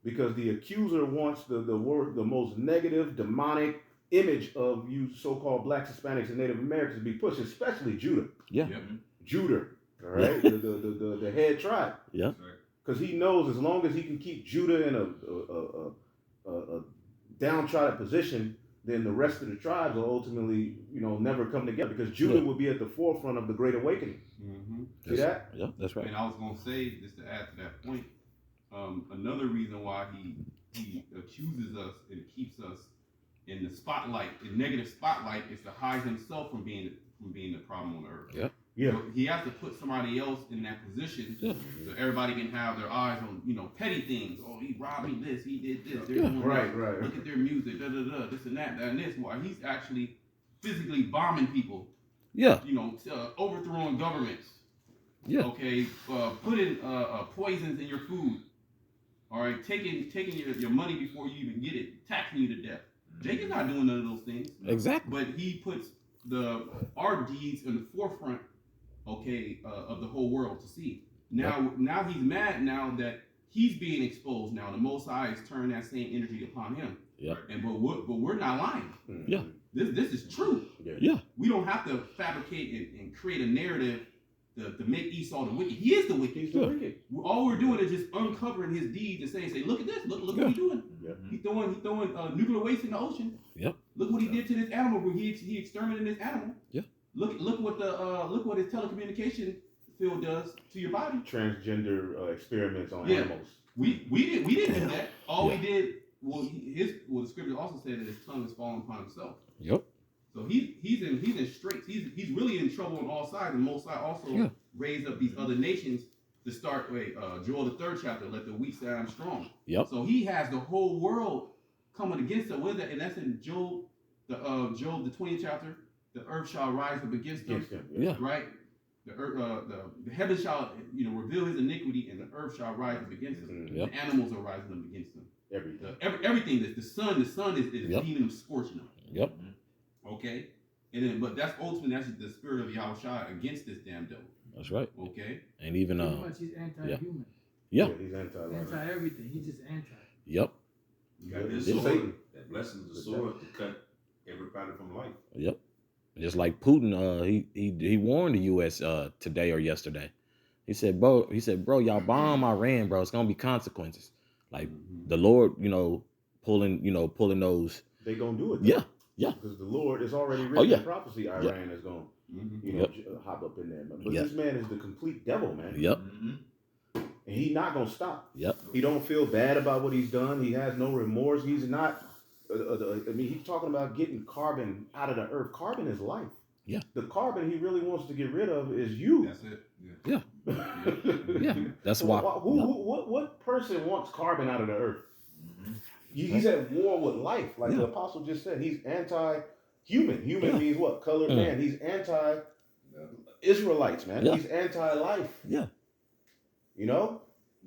Because the accuser wants the most negative, demonic image of you so-called blacks, Hispanics, and Native Americans to be pushed, especially Judah. Yeah. Yep. Judah, all right, the head tribe. Yeah. Because he knows as long as he can keep Judah in a downtrodden position, then the rest of the tribes will ultimately, never come together. Because Judah will be at the forefront of the Great Awakening. See that? Yeah, that's right. And I was gonna say, just to add to that point, another reason why he accuses us and keeps us in the spotlight, in negative spotlight, is to hide himself from being the problem on earth. Yeah. Yeah. So he has to put somebody else in that position, so everybody can have their eyes on petty things. Oh, he robbed me this, he did this. They're doing Right, this. right. Look at their music, this and that and this. While he's actually physically bombing people. Yeah. Overthrowing governments. Yeah. Okay, putting poisons in your food. All right, taking your money before you even get it, taxing you to death. Jake is not doing none of those things. Exactly. But he puts our deeds in the forefront, of the whole world to see. Now he's mad now that he's being exposed. Now the Most High has turned that same energy upon him. Yeah. But we're not lying. Yeah. This is true. Yeah. We don't have to fabricate and create a narrative to make Esau the wicked. He is the wicked. He's the wicked. All we're doing is just uncovering his deeds and saying, look at this, look what he's doing. Yeah. He's throwing nuclear waste in the ocean. Yep. Look what he did to this animal. Where he exterminated this animal. Yeah. Look what his telecommunication field does to your body. Transgender experiments on Yeah. animals. We didn't do that. All we did. The scripture also said that his tongue is falling upon himself. Yep. So he's in straits. He's really in trouble on all sides. And Most High also raised up these other nations to start. Joel the 3rd chapter. Let the weak say I'm strong. Yep. So he has the whole world coming against him. What is that? And that's in Job the 20th chapter. The earth shall rise up against them. Yeah. Right. The earth, the heavens shall reveal his iniquity, and the earth shall rise up against him. Yep. The animals are rising up against him. Everything. Everything that the sun is beaming them, scorching them. Yep. Okay, but that's ultimately that's the spirit of Yahushua against this damn devil. That's right. Okay, And even Pretty much he's anti-human. Yeah. He's anti-life. Anti-everything. He's just anti. Yep. You got this It's sword, Satan. that blessing of the sword to cut everybody from life. Yep. Just like Putin, he warned the U.S. Today or yesterday. He said, bro, y'all bomb Iran, bro. It's gonna be consequences. Like the Lord, pulling those. They gonna do it. Though. Yeah. Yeah. Because the Lord is already written in prophecy. Iran Yeah. is going, Yep. hop up in there. But Yep. this man is the complete devil, man. Yep. And he's not gonna stop. Yep. He don't feel bad about what he's done. He has no remorse. He's not. He's talking about getting carbon out of the earth. Carbon is life. Yeah. The carbon he really wants to get rid of is you. that's it. Yeah. Yeah. That's So why. what person wants carbon out of the earth? He's at war with life, like the apostle just said. He's anti-human. Human means what? Colored man. He's anti-Israelites, man. Yeah. He's anti-life. Yeah.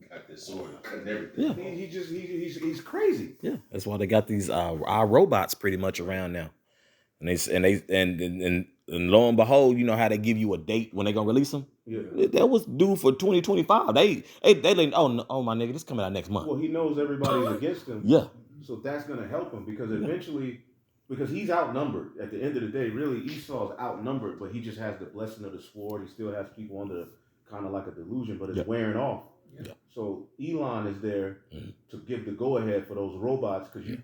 Got this sword cutting everything. Yeah. He's crazy. Yeah. That's why they got these our robots pretty much around now. And lo and behold, you know how they give you a date when they gonna release them? Yeah. That was due for 2025. They like, oh my nigga, this coming out next month. Well, he knows everybody's against him. Yeah. So that's gonna help him because eventually, because he's outnumbered. At the end of the day, really Esau's outnumbered, but he just has the blessing of the sword. He still has people under kind of like a delusion, but it's wearing off. Yeah. So Elon is there to give the go-ahead for those robots because you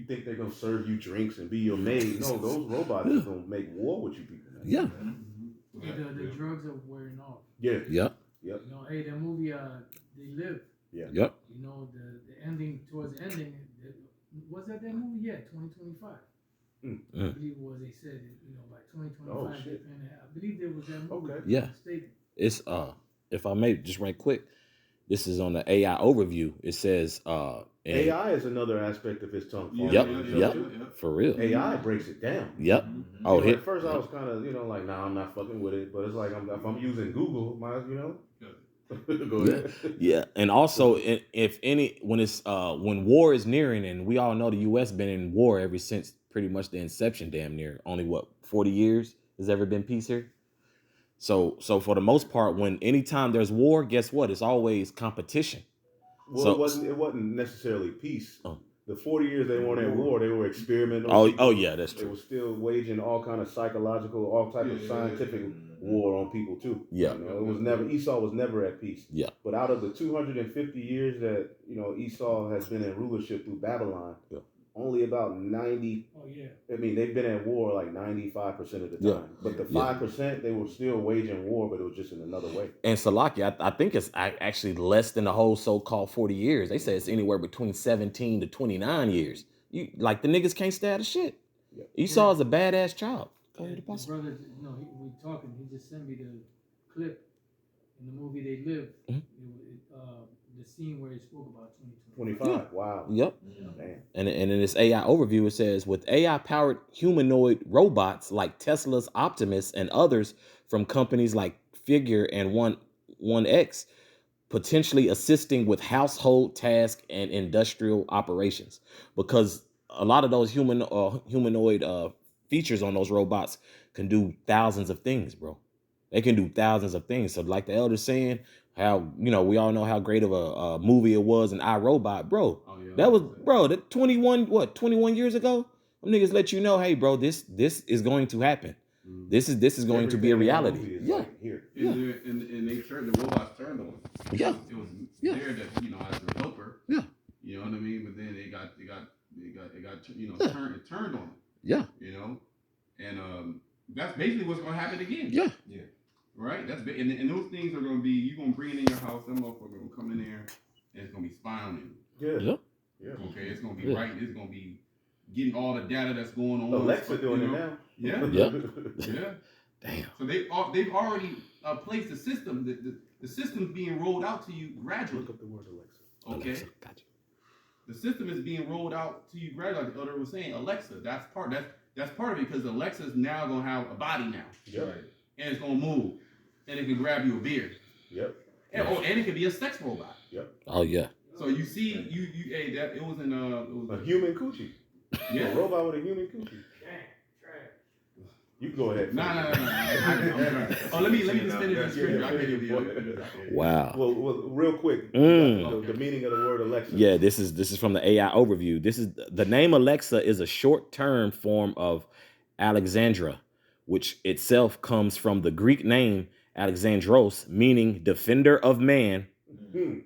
think they're going to serve you drinks and be your maid. No, those robots are going to make war with you people. Man. Yeah. The drugs are wearing off. Yep. Yeah. You know, hey, that movie, They Live. Yeah. Yep. You know, the ending, towards the ending, was that movie? Yeah, 2025. I believe it was. They said, by 2025. Oh, shit. I believe there was that movie. Okay. Yeah. Mistaken. It's if I may just right quick, This is on the AI overview. It says AI is another aspect of his tongue. Yep, for real. AI breaks it down. Yep. Oh, at first I was kind of, like, nah, I'm not fucking with it. But it's like, if I'm using Google, go ahead. Yeah, and also when war is nearing, and we all know the U.S. been in war ever since pretty much the inception, damn near. Only 40 years has ever been peace here. So for the most part, anytime there's war, guess what? It's always competition. Well, it wasn't necessarily peace. The 40 years they weren't at war, they were experimental. Oh yeah, that's true. They were still waging all kind of psychological, all type of scientific war on people too. Yeah. It was never, Esau was never at peace. Yeah. But out of the 250 years that, Esau has been in rulership through Babylon, only about 90. Oh yeah. I mean, they've been at war like 95% of the time. Yeah. But the 5%, they were still waging war, but it was just in another way. And Salaki, I think it's actually less than the whole so-called 40 years. They say it's anywhere between 17 to 29 years. The niggas can't stay out of shit. Yeah. Esau is a badass child. Go ahead, the brother, we talking. He just sent me the clip in the movie They Live. The scene where he spoke about 2025. Yeah. Wow. Yep. Man. And in this AI overview, it says, with AI-powered humanoid robots like Tesla's Optimus and others from companies like Figure and 1X, potentially assisting with household tasks and industrial operations. Because a lot of those humanoid features on those robots can do thousands of things, bro. They can do thousands of things. So like the elder's saying, how, we all know how great of a movie it was in iRobot, bro. Oh, yeah, that was, bro, that 21 years ago? Them niggas let you know, hey, bro, this is going to happen. Mm. This is going to be a reality. Yeah. Like here. And they turned, the robots turned on. Yeah. It was there that, as a helper. Yeah. You know what I mean? But then it got turned on. Yeah. And that's basically what's going to happen again. Yeah. Yeah. Right? And those things are going to be, you're going to bring it in your house, that motherfucker going to come in there, and it's going to be spying on you. Yeah. Yeah. Okay, it's going to be right, it's going to be getting all the data that's going on. Alexa doing it now. Yeah. Yeah. Damn. So they've already placed the system, the system's being rolled out to you gradually. Look up the word Alexa. Okay. Alexa, gotcha. The system is being rolled out to you gradually, like the elder was saying. Alexa, that's part of it, because Alexa's now going to have a body now. Yep. Right. And it's going to move. And it can grab you a beer. Yep. And it could be a sex robot. Yep. Oh yeah. So you see, it was in a human coochie. Yeah. A robot with a human coochie. You can go ahead. Nah. Let me just finish this scripture. I can't give you. Wow. Well, real quick. The meaning of the word Alexa. Yeah, this is from the AI overview. This is the name Alexa is a short-term form of Alexandra, which itself comes from the Greek name Alexandros, meaning defender of man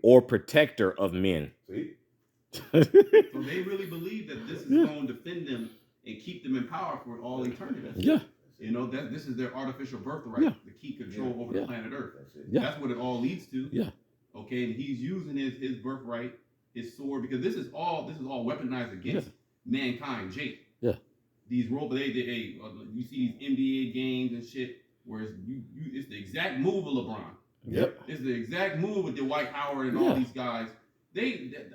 or protector of men. See? So they really believe that this is going to defend them and keep them in power for all eternity. Yeah. This is their artificial birthright to keep control over the planet Earth. That's what it all leads to. Yeah. Okay, and he's using his birthright, his sword, because this is all weaponized against mankind, Jake. Yeah. These robots, you see these NBA games and shit, where it's the exact move of LeBron. Yep. It's the exact move with Dwight Howard and all these guys.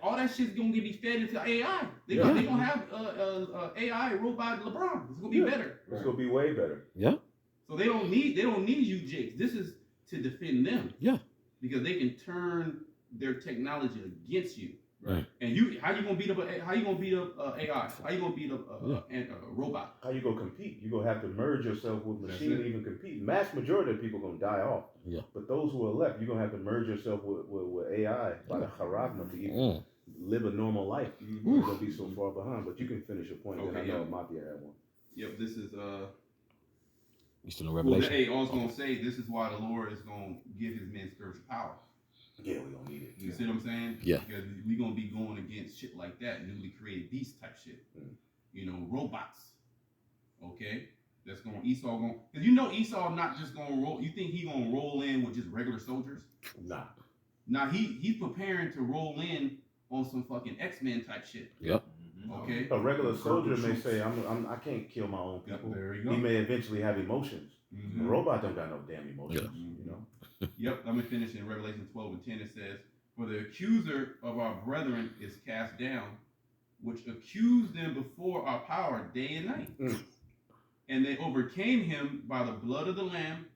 All that shit's gonna be fed into AI. They gonna have AI robot LeBron. It's gonna be better. It's gonna be way better. Yeah. So they don't need you, Jakes. This is to defend them. Yeah. Because they can turn their technology against you. Right. And how you gonna beat up AI? How you gonna beat up a robot? How you gonna compete? You gonna have to merge yourself with machine to even compete. Mass majority of people gonna die off. Yeah. But those who are left, you're gonna have to merge yourself with AI by the charisma to even live a normal life. You're gonna be so far behind. But you can finish your point. Okay, I know Mafia had one. Yep. This is You still in Revelation? I was gonna say this is why the Lord is gonna give His men spiritual power. Yeah, we don't need it. You see what I'm saying? Yeah. Because we're going to be going against shit like that, newly created beast type shit. Robots. Okay? That's going to, Esau going, because Esau not just going to roll, you think he going to roll in with just regular soldiers? Nah, he's preparing to roll in on some fucking X-Men type shit. Yep. Okay? A regular soldier may say, I can't kill my own people. There you go. He may eventually have emotions. A robot don't got no damn emotions, Yep, I'm going to finish in Revelation 12:10. It says, For the accuser of our brethren is cast down, which accused them before our power day and night. And they overcame him by the blood of the Lamb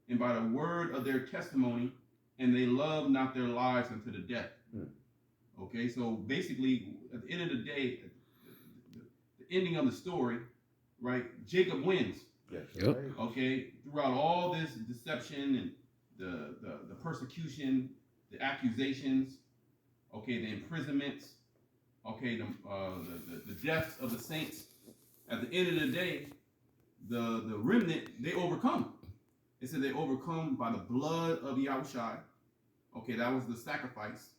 and by the word of their testimony, and they loved not their lives unto the death. Okay, so basically, at the end of the day, the ending of the story, right? Jacob wins. Yes. Yep. Right. Okay, throughout all this deception and the persecution, the accusations, okay, the imprisonments, okay, the deaths of the saints. At the end of the day, the remnant, they overcome. It said they overcome by the blood of Yahushua. Okay, that was the sacrifice.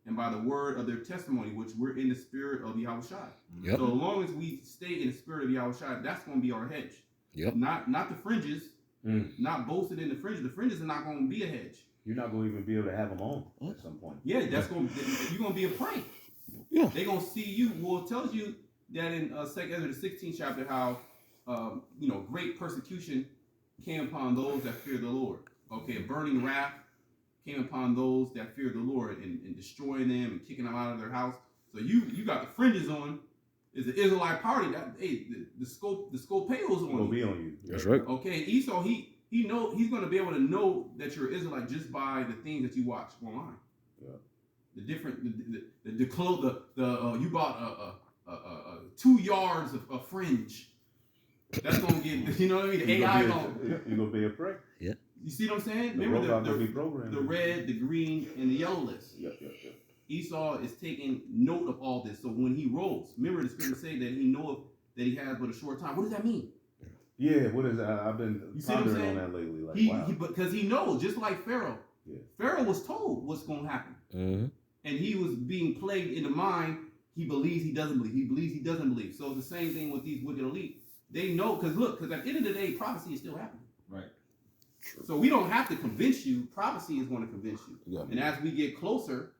And by the word of their testimony, which we're in the spirit of Yahushua. Yep. So as long as we stay in the spirit of Yahushua, that's going to be our hedge. Yep. Not the fringes, not boasted in the fringes. The fringes are not going to be a hedge. You're not going to even be able to have them on at some point. Yeah, that's going to, you're going to be a prey. Yeah. They're going to see you. Well, it tells you that in 2nd Ezra, the 16th chapter, how, great persecution came upon those that fear the Lord. Okay, a burning wrath came upon those that fear the Lord and destroying them and kicking them out of their house. So you got the fringes on. Is the Israelite party that the scopeos on Will you. be on you. That's right. Okay, Esau he know he's going to be able to know that you're Israelite just by the things that you watch online. Yeah. The different the clothes you bought 2 yards of fringe. That's gonna get, you know what I mean? The AI gonna. You're gonna be a prey. Yeah. You see what I'm saying? The Remember robot gonna be programmed. the red, the green, and the yellow list. Yep. Esau is taking note of all this. So when he rolls, remember the scripture say that he knoweth that he has but a short time. What does that mean? Yeah. What is that? I've been You see what I'm pondering saying? on that lately. Like, wow. Because he knows, just like Pharaoh. Yeah. Pharaoh was told what's going to happen, Mm-hmm. and he was being plagued in the mind. He believes he doesn't believe. He believes he doesn't believe. So it's the same thing with these wicked elite. They know, because at the end of the day, prophecy is still happening. Right. So we don't have to convince you. Prophecy is going to convince you. Yeah. And as we get closer,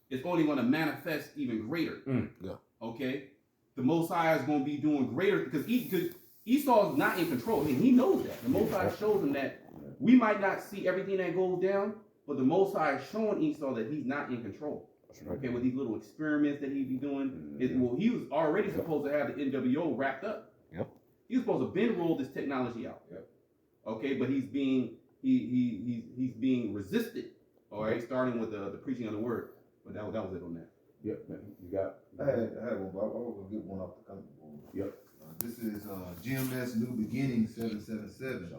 it's only going to manifest even greater. Yeah. Okay? The Most High is going to be doing greater, because Esau's not in control. I mean, he knows that. The Most High shows him that we might not see everything that goes down, but the Most High is showing Esau that he's not in control. Okay, with these little experiments that he be doing. He was already supposed to have the NWO wrapped up. Yep. He was supposed to been roll this technology out. Yep. Okay, but he's being being resisted. All right, starting with the preaching of the word. But that was it on that. Yep. You got. I had one, but I was gonna get one off the comment board. Yep. This is GMS New Beginning 777.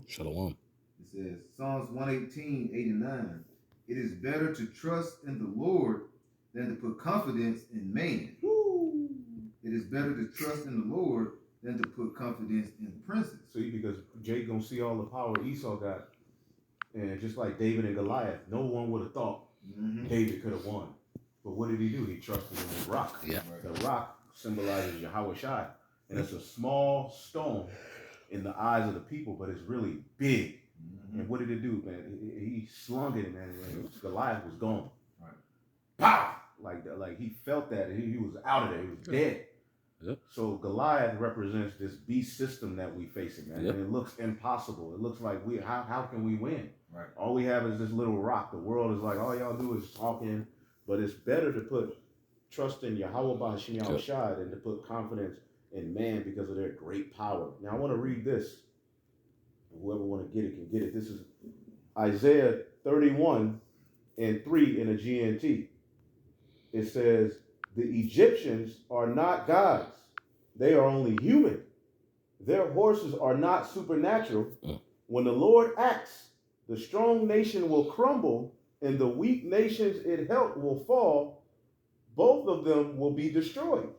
Shalom. It says Psalms 118:89. It is better to trust in the Lord than to put confidence in man. Woo. It is better to trust in the Lord than to put confidence in princes. See, because Jake gonna see all the power Esau got, and just like David and Goliath, no one would have thought David could have won. But what did he do? He trusted in the rock. Yeah. The rock symbolizes Yahweh Shai, and it's a small stone in the eyes of the people, but it's really big. And what did it do, man? He slung it, man. And Goliath was gone. Right. Pow! Like he felt that. He was out of there. He was dead. Yep. So Goliath represents this beast system that we facing, man. Yep. And it looks impossible. It looks like how can we win? Right. All we have is this little rock. The world is like, all y'all do is talking. But it's better to put trust in Yahweh B'Hashem Yahushua than to put confidence in man because of their great power. Now I want to read this. Whoever want to get it can get it. This is Isaiah 31:3 in a GNT. It says, the Egyptians are not gods. They are only human. Their horses are not supernatural. When the Lord acts, the strong nation will crumble and the weak nations it helped will fall. Both of them will be destroyed.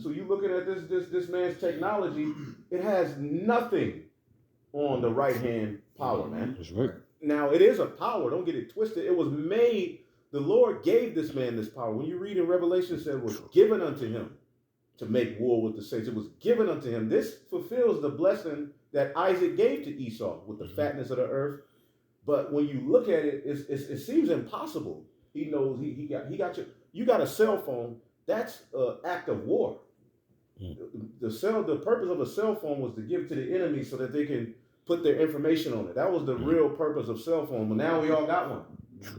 So you looking at this man's technology, it has nothing on the right hand power, man. That's right. Now it is a power, don't get it twisted. It was made, the Lord gave this man this power. When you read in Revelation, it said it was given unto him to make war with the saints. It was given unto him. This fulfills the blessing that Isaac gave to Esau with the fatness of the earth. But when you look at it, it seems impossible. He knows he got you got a cell phone. That's an act of war. The purpose of a cell phone was to give to the enemy so that they can put their information on it. That was the real purpose of cell phone. But now we all got one.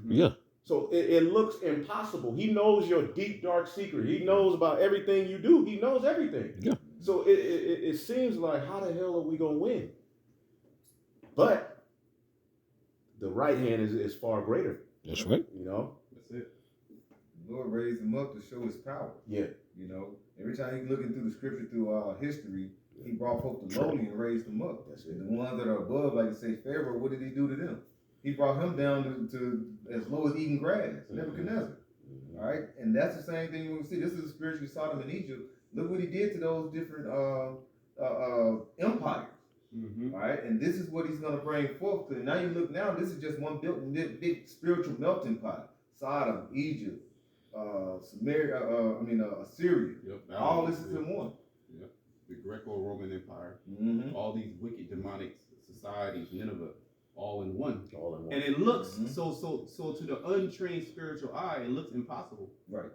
Yeah. So it looks impossible. He knows your deep, dark secret. He knows about everything you do. He knows everything. Yeah. So it seems like, how the hell are we going to win? But the right hand is far greater. That's right. You know? That's it. The Lord raised him up to show his power. Yeah. You know, every time he's looking through the scripture, through history, he brought forth the lowly and raised them up. That's it. The ones that are above, like you say, Pharaoh, what did he do to them? He brought him down to as low as eating grass, Nebuchadnezzar. All right, and that's the same thing we see. This is spiritually Sodom and Egypt. Look what he did to those different empires. Mm-hmm. All right, and this is what he's going to bring forth. And now you look now, this is just one big spiritual melting pot. Sodom, Egypt, Samaria, Assyria. Yep. All this is in one. Yep. The Greco-Roman Empire. Mm-hmm. All these wicked demonic societies, Nineveh, all in one. All in one. And it looks so to the untrained spiritual eye, it looks impossible. Right.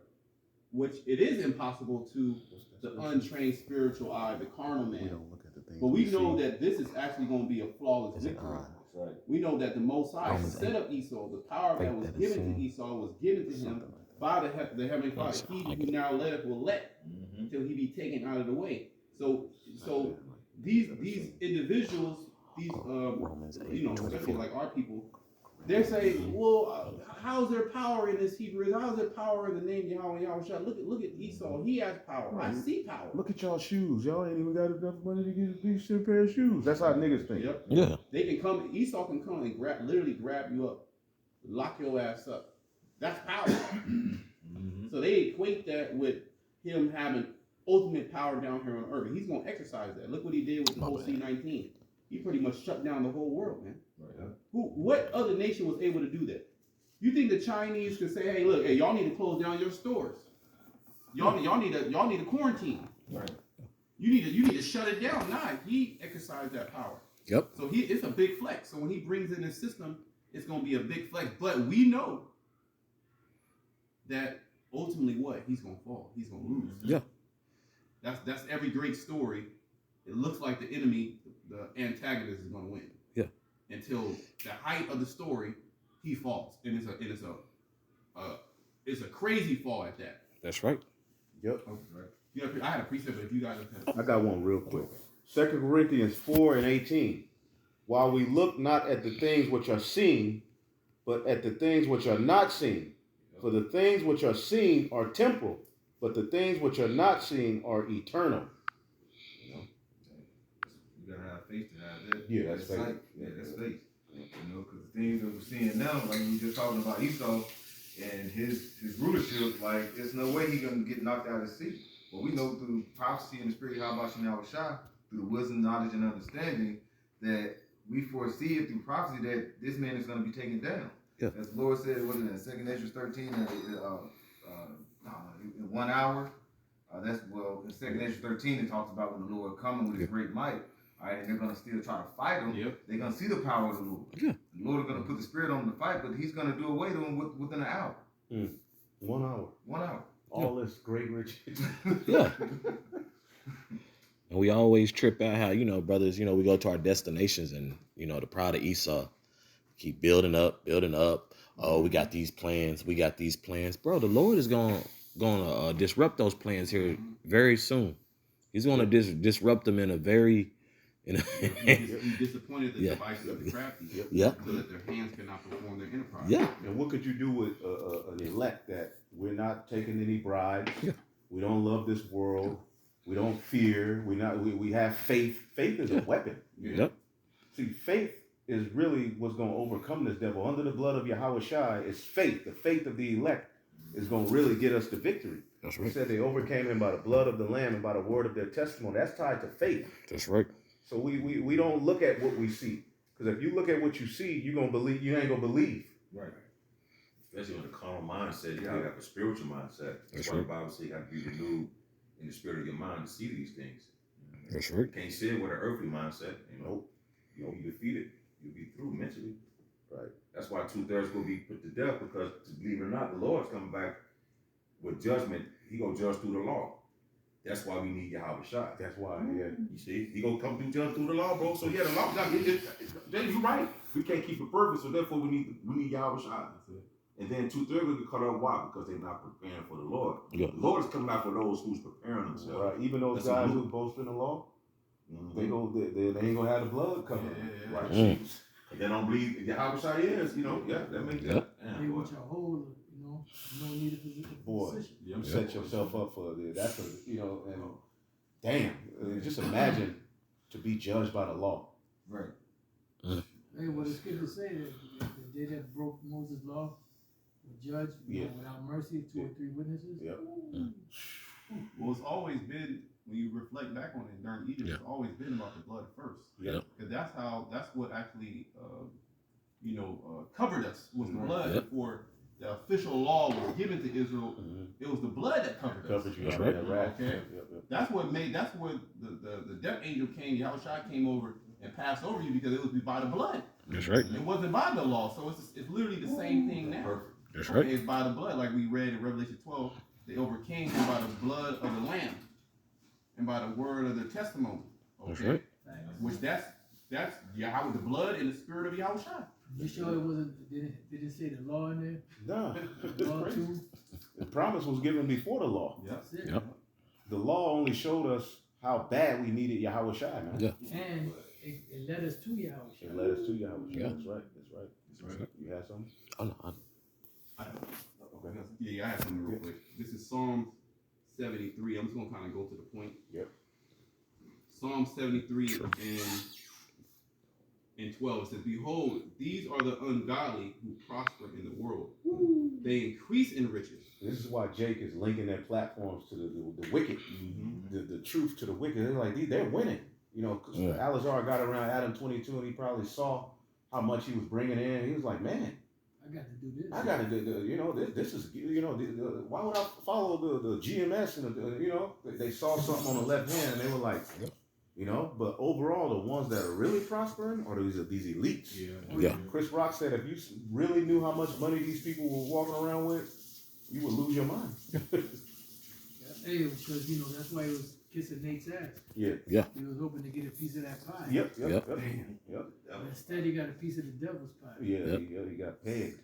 Which it is impossible to the untrained spiritual eye, the carnal We man. don't look at the things. But we know that this is actually going to be a flawless Is it victory. Right. We know that the Most High Romans set 8. up Esau. The power Faith that was that is given to seen. Esau was given to him Something like by the Heavenly Father. Yes, He like who it. now letteth will let Mm-hmm. until he be taken out of the way. So these individuals, these Romans 8, you know, especially 24. like our people, they're saying, well, how's there power in this Hebrew? How's there power in the name Yahweh Yahweh? Look at Esau. He has power. I see power. Look at y'all shoes. Y'all ain't even got enough money to get a decent pair of shoes. That's how niggas think. Yep. Yeah. They can come. Esau can come and literally grab you up, lock your ass up. That's power. Mm-hmm. So they equate that with him having ultimate power down here on earth. He's going to exercise that. Look what he did with the My whole bad. C-19. He pretty much shut down the whole world, man. Right. What other nation was able to do that? You think the Chinese could say, "Hey, look, y'all need to close down your stores. Y'all need to quarantine. Right. You need to shut it down." Nah, he exercised that power. Yep. So it's a big flex. So when he brings in his system, it's going to be a big flex. But we know that ultimately, what he's going to fall. He's going to lose. Yeah. That's every great story. It looks like the enemy, the antagonist, is going to win. Yeah. Until the height of the story, he falls, and it's a crazy fall at that. That's right. Yep. Right. You know, I had a precept, but if you guys have I got one real quick. 2 Corinthians 4:18. While we look not at the things which are seen, but at the things which are not seen. For the things which are seen are temporal, but the things which are not seen are eternal. You gotta have faith to have that. Yeah, that's faith. sight. Yeah, that's faith. You know, because the things that we're seeing now, like we were just talking about Esau and his rulership, like there's no way he's gonna get knocked out of his seat. But we know through prophecy and the spirit, how about Shah, through the wisdom, knowledge, and understanding, that we foresee it through prophecy that this man is gonna be taken down. Yeah. As the Lord said, wasn't it in 2 Ezra 13, in 1 hour? In 2 Ezra 13, it talks about when the Lord coming with his great might. All right, and they're gonna still try to fight him. Yep. They're gonna see the power of the Lord. Yeah. The Lord is gonna put the spirit on them to fight, but he's gonna do away to them within an hour. 1 hour. 1 hour. All this great riches. Yeah. And we always trip out how, brothers, we go to our destinations and, the pride of Esau keep building up. Oh, we got these plans. Bro, the Lord is going to disrupt those plans here very soon. He's going to disrupt them in a very... He disappointed the devices of the crafty, Yeah. so that their hands cannot perform their enterprise. Yeah. And what could you do with an elect that we're not taking any bribes? Yeah. We don't love this world. We don't fear. We have faith. Faith is a weapon. Yep. See, faith is really what's going to overcome this devil. Under the blood of Yahweh Shai is faith. The faith of the elect is going to really get us to victory. That's He right. said they overcame him by the blood of the Lamb and by the word of their testimony. That's tied to faith. That's right. So we don't look at what we see. Because if you look at what you see, you're going to believe. You ain't going to believe. Right. Especially with a carnal mindset, you gotta have a spiritual mindset. That's That's why right. the Bible says you gotta be renewed in the spirit of your mind to see these things. That's right. You can't sit with an earthly mindset, Nope. You'll be defeated. You'll be through mentally. Right. That's why 2/3 will be put to death, because believe it or not, the Lord's coming back with judgment. He gonna judge through the law. That's why we need Yahweh Shai. That's why, yeah. You see, he gonna come through judge through the law, bro. So yeah, the law. Then you're right. We can't keep it perfect, so therefore we need Yahweh Shai. And then 2/3 will get cut off. Why? Because they're not preparing for the Lord. Yeah. The Lord is coming out for those who's preparing themselves. Right. Even those That's guys a who group. boast in the law, Mhm. they ain't gonna have the blood coming. Yeah. Right. Mm. And they don't believe Yahweh Shai is, that makes Yep. They want your whole, no need of position. Boy, Yep. you set yourself up for that's and damn, just imagine to be judged by the law. Right. Hey, well, it's good to say that they that broke Moses' law were judged without mercy, 2 or 3 witnesses. Yep. Well, it's always been, when you reflect back on it during Egypt, it's always been about the blood first. Yep. Because that's what actually, covered us was the blood. Yep. Before the official law was given to Israel, it was the blood that covered us. Covered you. That's right. Okay. That's what the death angel came, Yahushua came over and passed over you because it was by the blood. That's right. It wasn't by the law. So it's literally the same thing now. That's right. It's by the blood, like we read in Revelation 12. They overcame him by the blood of the Lamb and by the word of their testimony. Okay? That's right. Which that's Yahweh, the blood and the spirit of Yahushua. You sure it wasn't? Did it say the law in there? Nah. Law too. The promise was given before the law. That's it. Yep. The law only showed us how bad we needed Yahweh Shai, man. Yeah. And it led us to Yahweh. It led us to Yahweh Shai. Yeah. That's right. You had something? Oh, no. Okay. Yeah, I have something real quick. This is Psalm 73. I'm just gonna kind of go to the point. Yep. Psalm 73 and 12 it says, "Behold, these are the ungodly who prosper in the world. They increase in riches." This is why Jake is linking their platforms to the wicked, the truth to the wicked. They're like, they're winning. Because Alazar got around Adam 22 and he probably saw how much he was bringing in. He was like, man, I got to do this. I got to do, this is, why would I follow the GMS and they saw something on the left hand and they were like, but overall the ones that are really prospering are these elites. Yeah. Chris Rock said if you really knew how much money these people were walking around with, you would lose your mind. Hey, because that's why he was kissing Nate's ass. Yeah. Yeah. He was hoping to get a piece of that pie. Yep. But instead, he got a piece of the devil's pie. Yeah, Yep. he got pegged.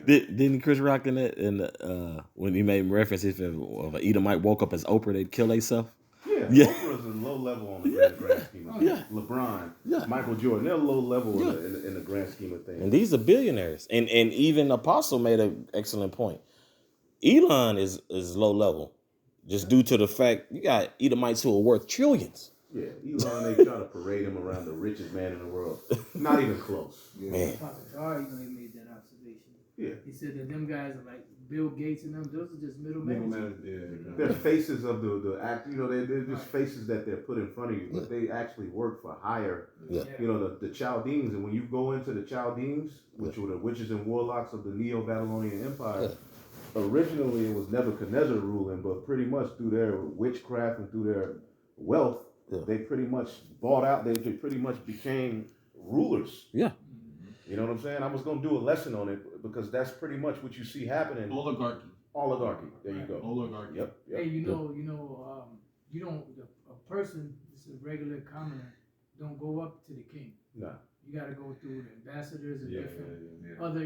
Didn't Chris Rock in that when he made reference if an Edomite woke up as Oprah, they'd kill themselves? Yeah. Oprah's a low level on the grand scheme of things. Yeah. LeBron, Michael Jordan, they're low level in the grand scheme of things. And these are billionaires. And even Apostle made an excellent point. Elon is low level, just due to the fact you got Edomites who are worth trillions. Yeah, Elon, they try to parade him around the richest man in the world. Not even close. Man. He made that observation. Yeah. He said that them guys are like Bill Gates and them. Those are just middlemen. They're faces of the act. They're just faces that they're put in front of you, but they actually work for hire. Yeah. The Chaldeans, and when you go into the Chaldeans, which were the witches and warlocks of the Neo-Babylonian Empire, originally it was Nebuchadnezzar ruling, but pretty much through their witchcraft and through their wealth, they pretty much bought out. They pretty much became rulers. Yeah. You know what I'm saying? I was going to do a lesson on it because that's pretty much what you see happening. Oligarchy. There you go. Oligarchy. Yep. Hey, you don't. A person, just a regular commoner, don't go up to the king. Nah. You got to go through the ambassadors and different other,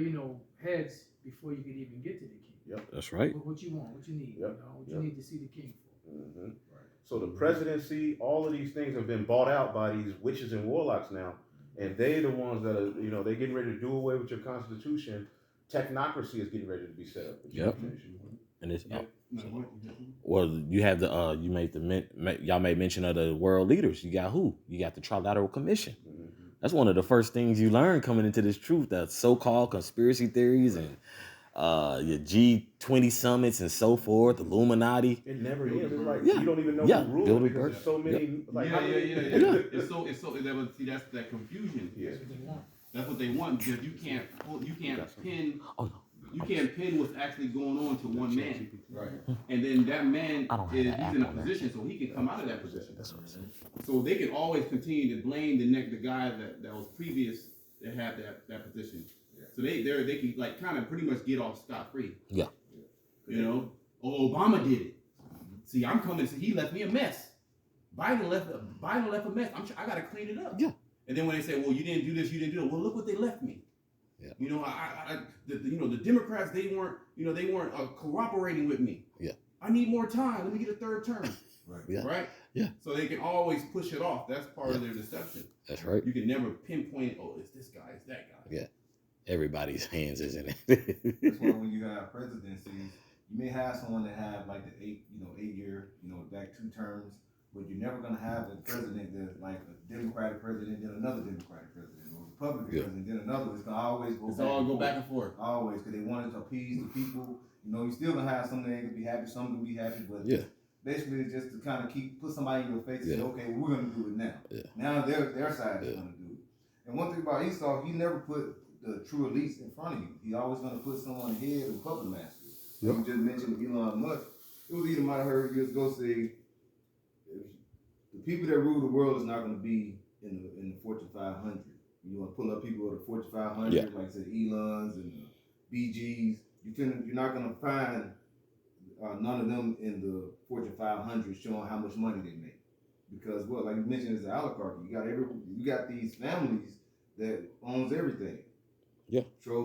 heads before you could even get to the king. Yep. That's right. What you want, what you need, Yep. what you need to see the king for. Mm-hmm. So the presidency, all of these things have been bought out by these witches and warlocks now, and they're the ones that are, they're getting ready to do away with your constitution. Technocracy is getting ready to be set up. Yep. And it's well, you have y'all made mention of the world leaders. You got who? You got the Trilateral Commission. Mm-hmm. That's one of the first things you learn coming into this truth. That so-called conspiracy theories and your G20 summits and so forth, Illuminati. It never is. It's like Yeah. you don't even know Yeah. who rules Bilderberg. because there's so many. Like, Yeah. It's so that's that confusion. Yeah. That's what they want. That's what they want because you can't pin. Oh no. You can't pin what's actually going on to one man. Right. And then that man I don't have he's that in a app on there. position so he can come out of that position. That's what I said. So they can always continue to blame the guy that was previous that had that position. So they can like kind of pretty much get off scot free. Yeah. Oh, Obama did it. See, I'm coming. See, he left me a mess. Biden left a mess. I got to clean it up. Yeah. And then when they say, well, you didn't do this, you didn't do it. Well, look what they left me. Yeah. You know, the Democrats, they weren't cooperating with me. Yeah. I need more time. Let me get a third term. Right. Yeah. Right? Yeah. So they can always push it off. That's part of their deception. That's right. You can never pinpoint, oh, it's this guy, it's that guy. Yeah. Everybody's hands is in it. That's why when you have presidencies, you may have someone that have like the 8-year, back 2 terms, but you're never gonna have a president that's like a Democratic president, then another Democratic president, or a Republican president, then another. It's gonna always go back and forth. Always, because they wanted to appease the people. You're still gonna have some that ain't gonna be happy, some gonna be happy, but basically it's just to kind of put somebody in your face and say, okay, we're gonna do it now. Yeah. Now their side is gonna do it. And one thing about Esau, he never put the true elites in front of you. He always gonna put someone ahead of puppet masters. Yep. You just mentioned Elon Musk. It was either I heard years ago say, the people that rule the world is not going to be in the Fortune 500. You want to pull up people of the Fortune 500, like say Elons and BGs. You're not going to find none of them in the Fortune 500 showing how much money they make, because like you mentioned, it's an oligarchy. You got these families that owns everything. Yeah. So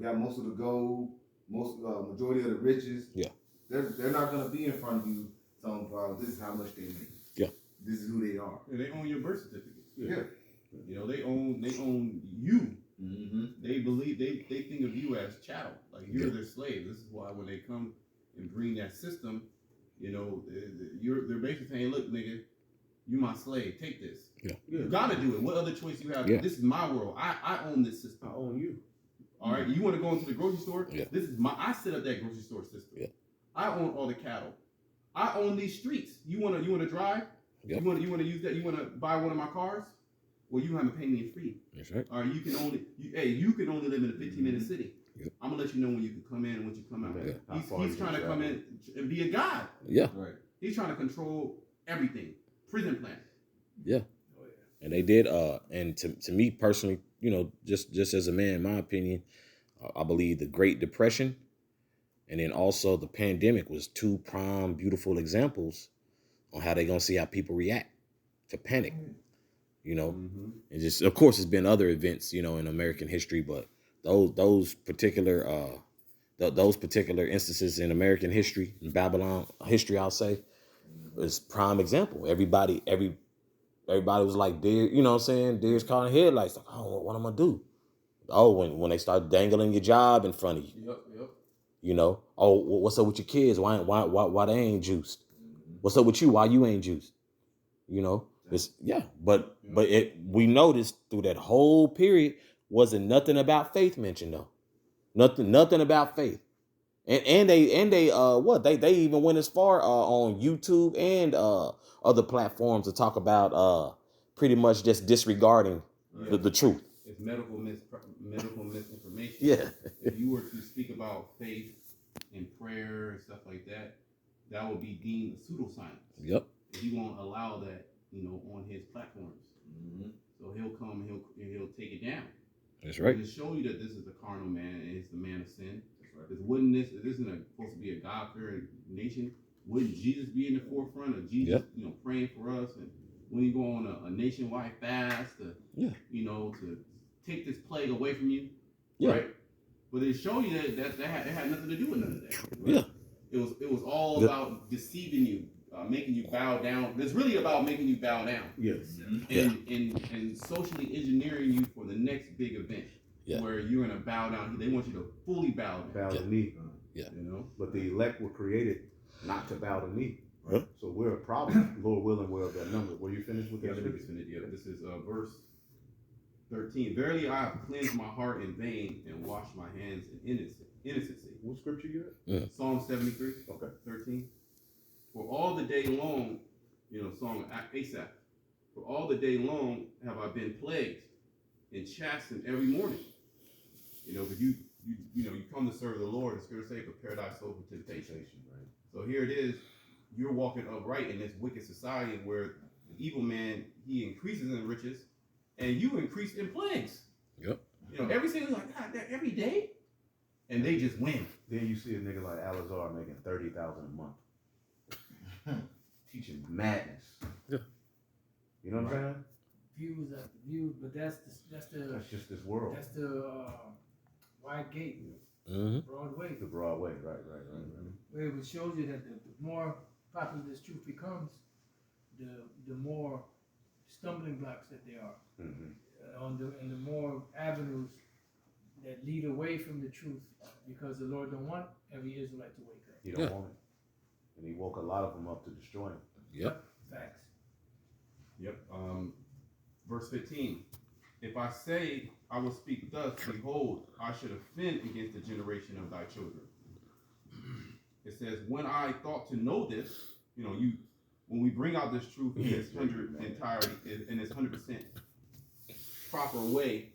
got most of the gold, majority of the riches. Yeah. They're not going to be in front of you talking about this is how much they make. Yeah. This is who they are. Yeah, they own your birth certificate. Yeah. They own you. Mm-hmm. They believe they think of you as chattel, like you're their slave. This is why when they come and bring that system, they're basically saying, look, nigga, you my slave. Take this. Yeah. You gotta do it. What other choice you have? Yeah. This is my world. I own this system. I own you. All right. You want to go into the grocery store? Yeah. This is I set up that grocery store system. Yeah. I own all the cattle. I own these streets. You wanna drive? Yep. You wanna use that? You wanna buy one of my cars? Well, you have to pay me a fee. That's right. All right. You can only live in a 15-minute city. Yep. I'm gonna let you know when you can come in and when you come out. Yeah. He's trying to come in and be a god. Yeah. Right. He's trying to control everything. Prison plan. Yeah. And they did. And to me personally, just as a man, in my opinion, I believe the Great Depression and then also the pandemic was 2 prime, beautiful examples on how they're gonna see how people react to panic. And just, of course, there's been other events, in American history, but those particular instances in American history, in Babylon history, I'll say, is prime example. Everybody was like deer, deer's caught in headlights. Like, oh, what am I gonna do? Oh, when they start dangling your job in front of you. Yep. Oh, what's up with your kids? Why they ain't juiced? What's up with you? Why you ain't juiced? But we noticed through that whole period wasn't nothing about faith mentioned though. Nothing about faith. And they even went as far on YouTube and other platforms to talk about pretty much just disregarding the truth. It's medical misinformation. Yeah. If you were to speak about faith and prayer and stuff like that, that would be deemed a pseudoscience. Yep. He won't allow that, on his platforms. Mm-hmm. So he'll come and he'll take it down. That's right. To show you that this is the carnal man and it's the man of sin. Right. If this isn't supposed to be a God-fearing nation, wouldn't Jesus be in the forefront of Jesus, praying for us? And when you go on a nationwide fast to take this plague away from you, right? But it showed you that it had nothing to do with none of that. Right? Yeah. It was all about deceiving you, making you bow down. It's really about making you bow down. Yes. And socially engineering you for the next big event. Yeah. Where you're gonna bow down. They want you to fully bow down. Bow the knee. Yeah. But the elect were created not to bow the knee. Right? So we're a problem. Lord willing, we're of that number. Were you finished with that? Yeah, this is verse 13. Verily I have cleansed my heart in vain and washed my hands in innocency. What scripture you at? Yeah. Psalm 73. Okay. 13. For all the day long, song Asaph. For all the day long have I been plagued and chastened every morning. Because you come to serve the Lord. The Scripture say, prepare thy soul for temptation. Right. So here it is. You're walking upright in this wicked society where the evil man, he increases in riches, and you increase in plagues. Yep. Every single God, every day, and they just win. Then you see a nigga like Alizar making $30,000 a month, teaching madness. Yeah. You know what I'm saying? Views after views, but that's just this world. That's the wide gate, Mm-hmm. broad way. The broad way, right. Where it shows you that the more popular this truth becomes, the more stumbling blocks that there are, and the more avenues that lead away from the truth, because the Lord don't want every Israelite to wake up. He don't want it, and he woke a lot of them up to destroy him. Yep. Facts. Yep. Verse 15. If I say I will speak thus, behold, I should offend against the generation of thy children. It says, when I thought to know this, when we bring out this truth in its 100% proper way,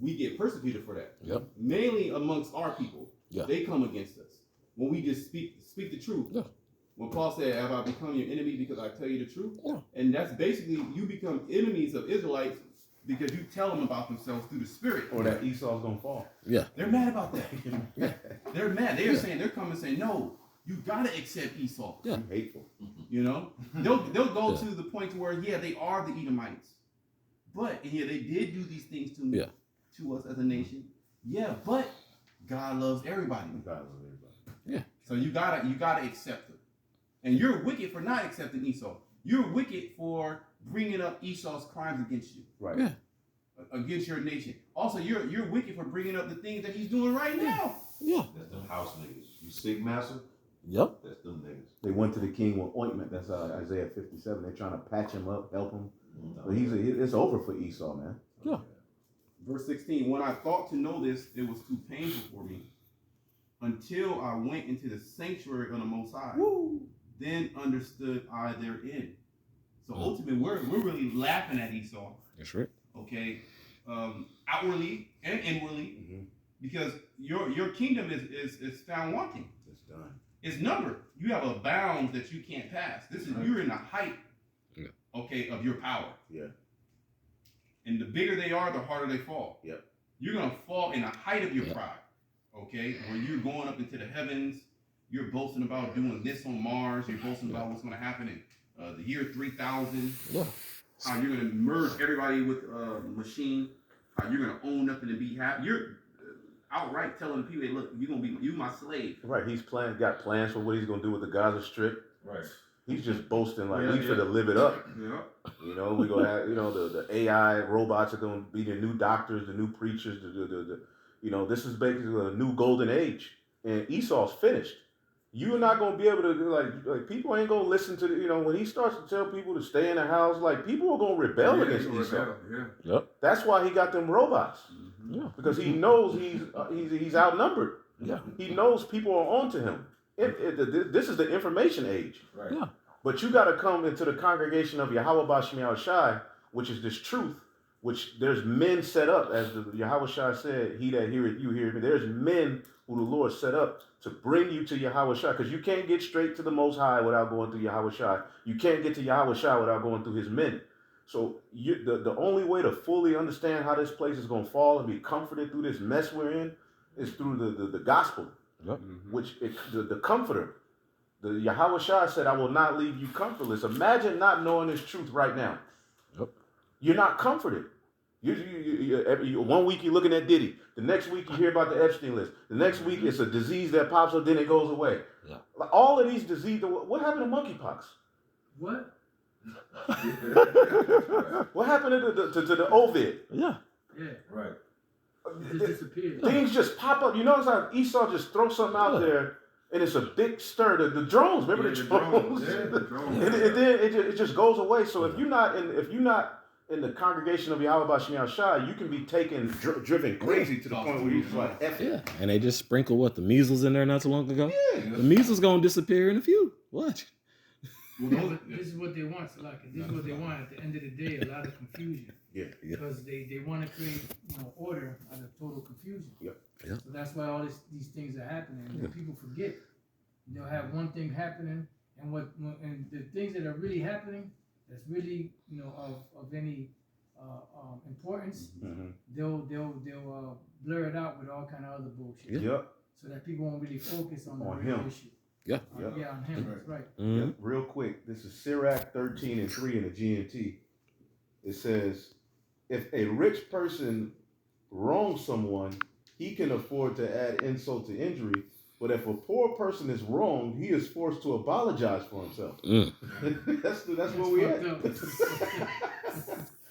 we get persecuted for that. Yep. Mainly amongst our people. Yeah. They come against us. When we just speak the truth. Yeah. When Paul said, have I become your enemy because I tell you the truth? Yeah. And that's basically, you become enemies of Israelites because you tell them about themselves through the Spirit. Or that Esau's gonna fall. Yeah. They're mad about that. They're mad. They're coming saying, no, you gotta accept Esau. Yeah. Hateful. They'll go to the point to where, they are the Edomites. But they did do these things to us as a nation. Yeah, but God loves everybody. God loves everybody. Yeah. So you gotta accept them. And you're wicked for not accepting Esau. You're wicked for bringing up Esau's crimes against you. Right. Yeah. Against your nation. Also, you're wicked for bringing up the things that he's doing right now. Yeah. That's them house niggas. You sick, master? Yep. That's them niggas. They went to the king with ointment. That's Isaiah 57. They're trying to patch him up, help him. But it's over for Esau, man. Yeah. Verse 16, when I thought to know this, it was too painful for me until I went into the sanctuary of the Most High. Woo. Then understood I their end. So ultimately, we're really laughing at Esau. That's right. Okay, outwardly and inwardly, because your kingdom is found wanting. It's done. It's numbered. You have a bound that you can't pass. You're in the height, of your power. Yeah. And the bigger they are, the harder they fall. Yep. You're gonna fall in the height of your pride. Okay, when you're going up into the heavens, you're boasting about doing this on Mars. You're boasting about what's gonna happen in the year 3000. Yeah. How you're gonna merge everybody with a machine. How you're gonna own nothing to be happy. You're outright telling people, hey, look, you my slave. Right. He's got plans for what he's gonna do with the Gaza Strip. Right. He's just boasting like he's gonna live it up. Yeah. We're gonna have the AI robots are gonna be the new doctors, the new preachers. This is basically a new golden age, and Esau's finished. You're not gonna be able to like people ain't gonna listen to when he starts to tell people to stay in the house. Like people are gonna rebel against Esau. Yep. That's why he got them robots. Yeah. Because he knows he's outnumbered. Yeah. He knows people are onto him. This is the information age. Right. Yeah. But you got to come into the congregation of Yahweh Bashmiel Shai, which is this truth, which there's men set up, as the Yahweh Shai said, he that heareth you hear me. There's men who the Lord set up to bring you to Yahweh Shai, because you can't get straight to the Most High without going through Yahweh Shai. You can't get to Yahweh Shai without going through his men. So the only way to fully understand how this place is going to fall and be comforted through this mess we're in is through the gospel, Yep. which the comforter. The Yahweh Shai said, I will not leave you comfortless. Imagine not knowing this truth right now. Yep. You're not comforted. One week you're looking at Diddy. The next week you hear about the Epstein list. The next week it's a disease that pops up, then it goes away. Yeah. Like, all of these diseases, what happened to monkeypox? What? What happened to the Ovid? Yeah. Yeah. Right. It just disappeared. Things just pop up. You know, it's like Esau just throws something out there, and it's a big stir. The drones, remember the drones? The drones. And then it just goes away. So if you're not in the congregation of Yahweh Bashmiel Shai, you can be driven crazy to the point where you're just like, F it. Yeah. And they just sprinkle the measles in there not too long ago? Yeah. The measles gonna disappear in a few. Watch. This is what they want, Salaki. This is what they want. At the end of the day, a lot of confusion. Yeah. Because they want to create order out of total confusion. Yep. Yep. So that's why all these things are happening. And people forget. They'll have one thing happening, and the things that are really happening, that's really of any importance, they'll blur it out with all kind of other bullshit. Yep. So that people won't really focus on the On real him. issue. Yeah. Yeah, on him. That's right. Mm-hmm. Yep. Real quick, this is Sirach 13:3 in the GNT. It says, if a rich person wrongs someone, he can afford to add insult to injury. But if a poor person is wronged, he is forced to apologize for himself. That's where we at.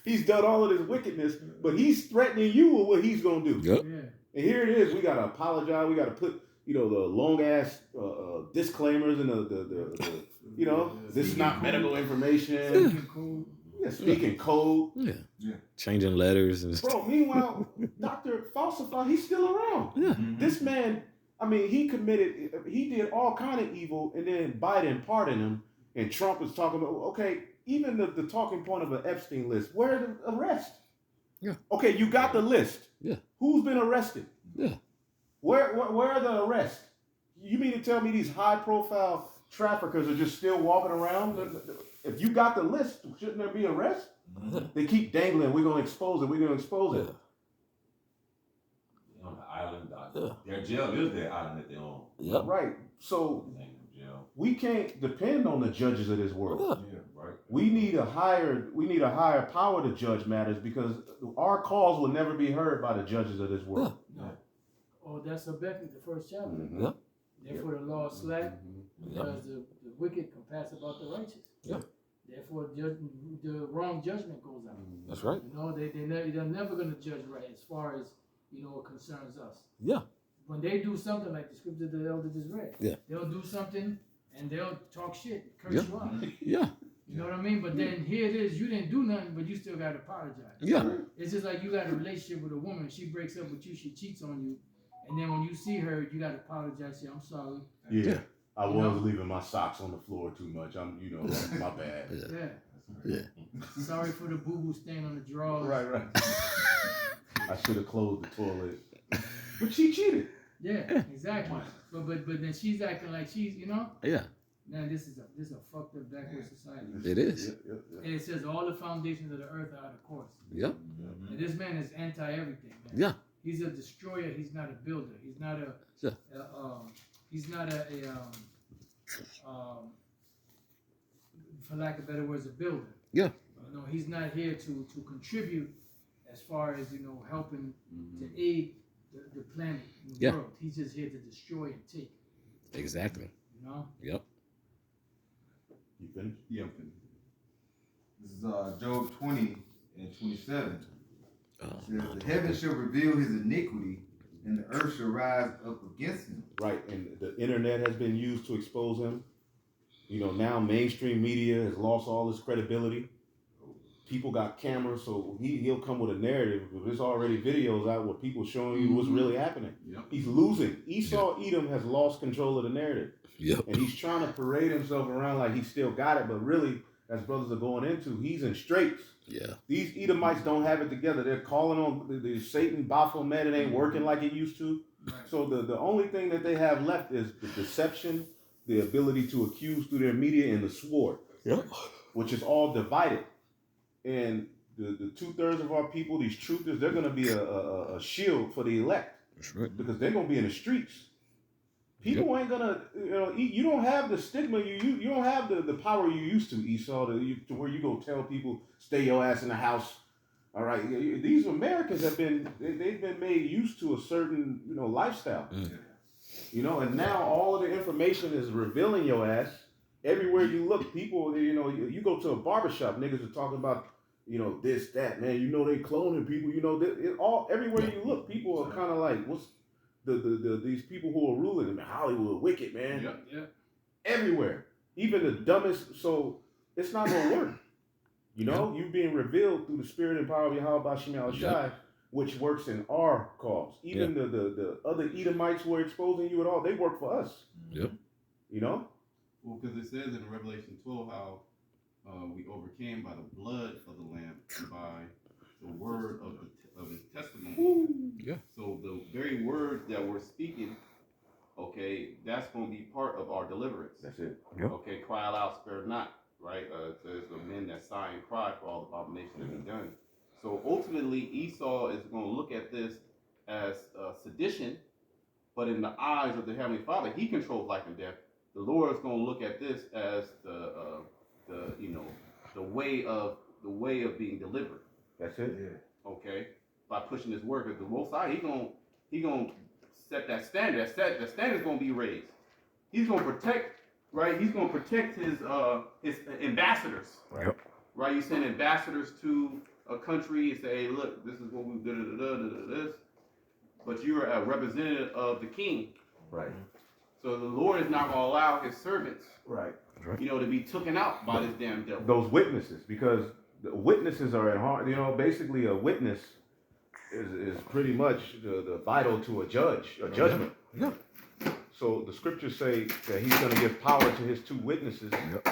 He's done all of this wickedness, but he's threatening you with what he's gonna do. Yep. Yeah. And here it is. We gotta apologize. We gotta put, the long ass disclaimers and this is not medical information. Yeah, speaking code. Yeah. Changing letters and Bro, meanwhile, Dr. Falsify, he's still around. Yeah. This man, I mean, he did all kind of evil, and then Biden pardoned him, and Trump is talking about, okay, even the talking point of an Epstein list, where the arrest? Yeah. Okay, you got the list. Yeah. Who's been arrested? Yeah. Where are the arrests? You mean to tell me these high-profile traffickers are just still walking around? If you got the list, shouldn't there be arrests? They keep dangling. We're going to expose it. We're going to expose it. On the island, their jail is their island that they own. Yep. Right. So we can't depend on the judges of this world. Yeah, right. We need a higher power to judge matters, because our cause will never be heard by the judges of this world. No. Oh, that's Habakkuk, the first chapter. Mm-hmm. Yep. Therefore the law is slack, Yep. because the wicked compass about the righteous. Yep. Therefore the wrong judgment goes out. That's right. They're never going to judge right as far as, it concerns us. Yeah. When they do something like the scripture the elder just read, Yeah. they'll do something and they'll talk shit, curse Yeah. you out. Yeah. You know what I mean? But then here it is, you didn't do nothing, but you still got to apologize. Yeah. It's just like you got a relationship with a woman, she breaks up with you, she cheats on you, and then when you see her, you got to apologize, say, I'm sorry. Yeah. I You was know? leaving my socks on the floor too much. My bad. Yeah. Yeah. Sorry for the boo-boo stain on the drawers. Right. I should have closed the toilet. But she cheated. Yeah, exactly. But then she's acting like she's, Yeah. man, this is a fucked up backward society. It is. Yep. And it says all the foundations of the earth are out of course. Yep. And this man is anti everything, man. Yeah. He's a destroyer. He's not a builder. He's not a. Yeah. He's not for lack of better words, a builder. Yeah. No, he's not here to contribute as far as helping to aid the planet, the world. He's just here to destroy and take. Exactly. Yep. You finished? Yeah, I'm finished. This is Job 20 and 27. It says, the heavens shall reveal his iniquity, and the earth shall rise up against him. Right, and the internet has been used to expose him. Now mainstream media has lost all its credibility. People got cameras, so he'll come with a narrative, but there's already videos out where people showing you what's really happening. Yep. He's losing. Esau Edom has lost control of the narrative. Yep. And he's trying to parade himself around like he still got it, but really, as brothers are going into, he's in straits. Yeah. These Edomites don't have it together. They're calling on the Satan, Baphomet. It ain't working like it used to. Right. So the only thing that they have left is the deception, the ability to accuse through their media, and the sword, Yep. which is all divided. And the 2/3 of our people, these truthers, they're going to be a shield for the elect. That's right. Because they're going to be in the streets. People ain't gonna, you don't have the stigma, you don't have the power you used to, Esau, to where you go tell people, stay your ass in the house. All right, these Americans they've been made used to a certain, lifestyle. And now all of the information is revealing your ass. Everywhere you look, people, you go to a barbershop, niggas are talking about, this, that, man, they cloning people, everywhere you look, people are kind of like, what's these people who are ruling in Hollywood, wicked, man. Yeah. Everywhere. Even the dumbest, so it's not gonna work. You being revealed through the spirit and power of Yahweh Bashim Al-Shai, which works in our cause. Even the other Edomites who are exposing you at all, they work for us. Yep. Well, because it says in Revelation 12 how we overcame by the blood of the Lamb and by the word of his testimony. Yeah. So the very words that we're speaking, okay, that's going to be part of our deliverance. That's it. Yep. Okay, cry aloud, spare not, right? It says the men that sigh and cry for all the abomination that been done. So ultimately, Esau is going to look at this as sedition, but in the eyes of the Heavenly Father, he controls life and death. The Lord is going to look at this as the way of being delivered. That's it. Yeah. Okay, by pushing His word, because the Most High, he gonna set that standard. The standard's gonna be raised. He's gonna protect, right? He's gonna protect his ambassadors. Yep. Right? You send ambassadors to a country and say, hey, look, this is what we did, this. But you're a representative of the king. Right. So the Lord is not gonna allow his servants, Right. to be taken out by this damn devil. Those witnesses, because the witnesses are at heart. Basically a witness is pretty much the vital to a judgment. Yeah. So the scriptures say that he's going to give power to his two witnesses. Yep.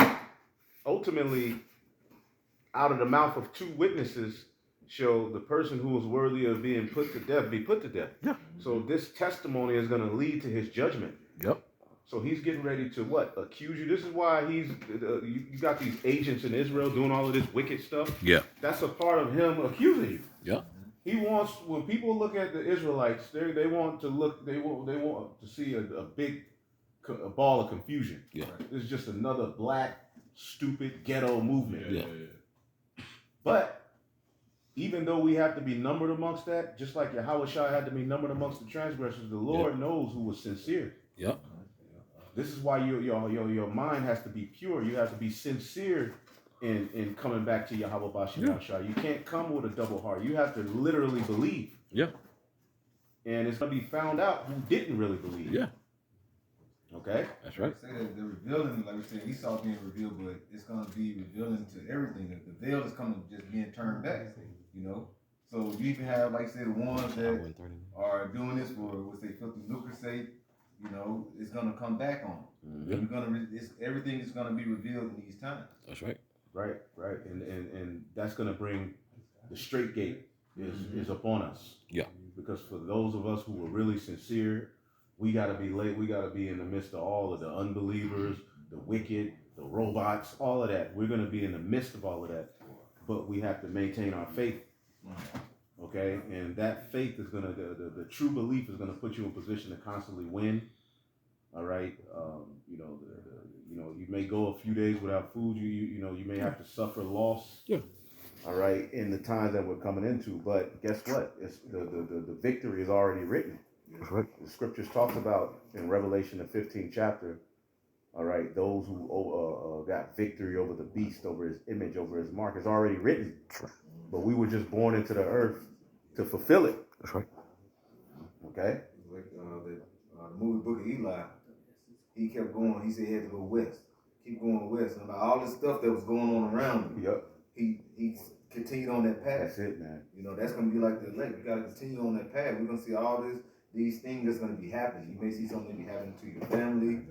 Ultimately, out of the mouth of two witnesses shall the person who is worthy of being put to death be put to death. Yeah. So this testimony is going to lead to his judgment. Yep. So he's getting ready to what? Accuse you. This is why you got these agents in Israel doing all of this wicked stuff. Yeah. That's a part of him accusing you. Yeah. He wants, when people look at the Israelites, they want to see a big ball of confusion. Yeah. It's just another black, stupid ghetto movement. Yeah. But even though we have to be numbered amongst that, just like Yahweh had to be numbered amongst the transgressors, the Lord knows who was sincere. Yep. This is why your mind has to be pure. You have to be sincere in coming back to Yahweh Bashem Shah. You can't come with a double heart. You have to literally believe. Yeah. And it's going to be found out who didn't really believe. Yeah. Okay? That's right. Say that the revealing, like we said, Esau being revealed, but it's going to be revealing to everything. The veil is coming, just being turned back, So you even have, like I said, the ones that are doing this for, what's they filthy lucre's sake, it's going to come back on them. Mm-hmm. Everything is going to be revealed in these times. That's right. Right. And that's going to bring the straight gate is upon us. Yeah. Because for those of us who are really sincere, we got to be late. We got to be in the midst of all of the unbelievers, the wicked, the robots, all of that. We're going to be in the midst of all of that. But we have to maintain our faith. Okay? And that faith is going to, the true belief is going to put you in position to constantly win. All right? You may go a few days without food. You may have to suffer loss. Yeah. All right, in the times that we're coming into, but guess what? It's the victory is already written. That's right. The scriptures talks about in Revelation the 15th chapter. All right, those who got victory over the beast, over his image, over his mark, is already written. But we were just born into the earth to fulfill it. That's right. Okay. Like the movie Book of Eli, he kept going. He said he had to go west. Keep going west, and about all this stuff that was going on around him. Yep. He continued on that path. That's it, man. That's gonna be like the elect. We gotta continue on that path. We're gonna see all these things that's gonna be happening. You may see something be happening to your family.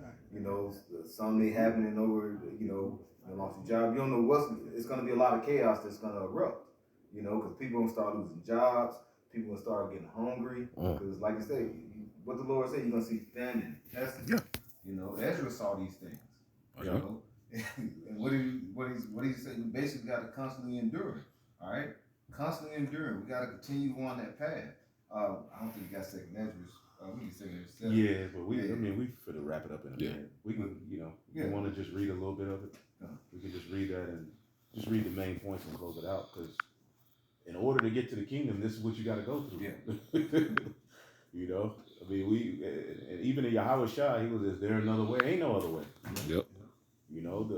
Some may happening over. You lost your job. You don't know what's. It's gonna be a lot of chaos that's gonna erupt. Because people gonna start losing jobs. People gonna start getting hungry. Because, like I say, what the Lord said, you're gonna see famine, pestilence. Yeah. Ezra saw these things. Yeah. And what did he say? We basically got to constantly endure. All right, constantly enduring. We got to continue on that path. I don't think we got second Ezra's. We can second Ezra's 7. Yeah, but we finna wrap it up in a minute. We can, Yeah. you want to just read a little bit of it? We can just read that and just read the main points and close it out. Because in order to get to the kingdom, this is what you got to go through. Yeah. And even in Yahweh Shai, he was, is there another way? Ain't no other way. Yep.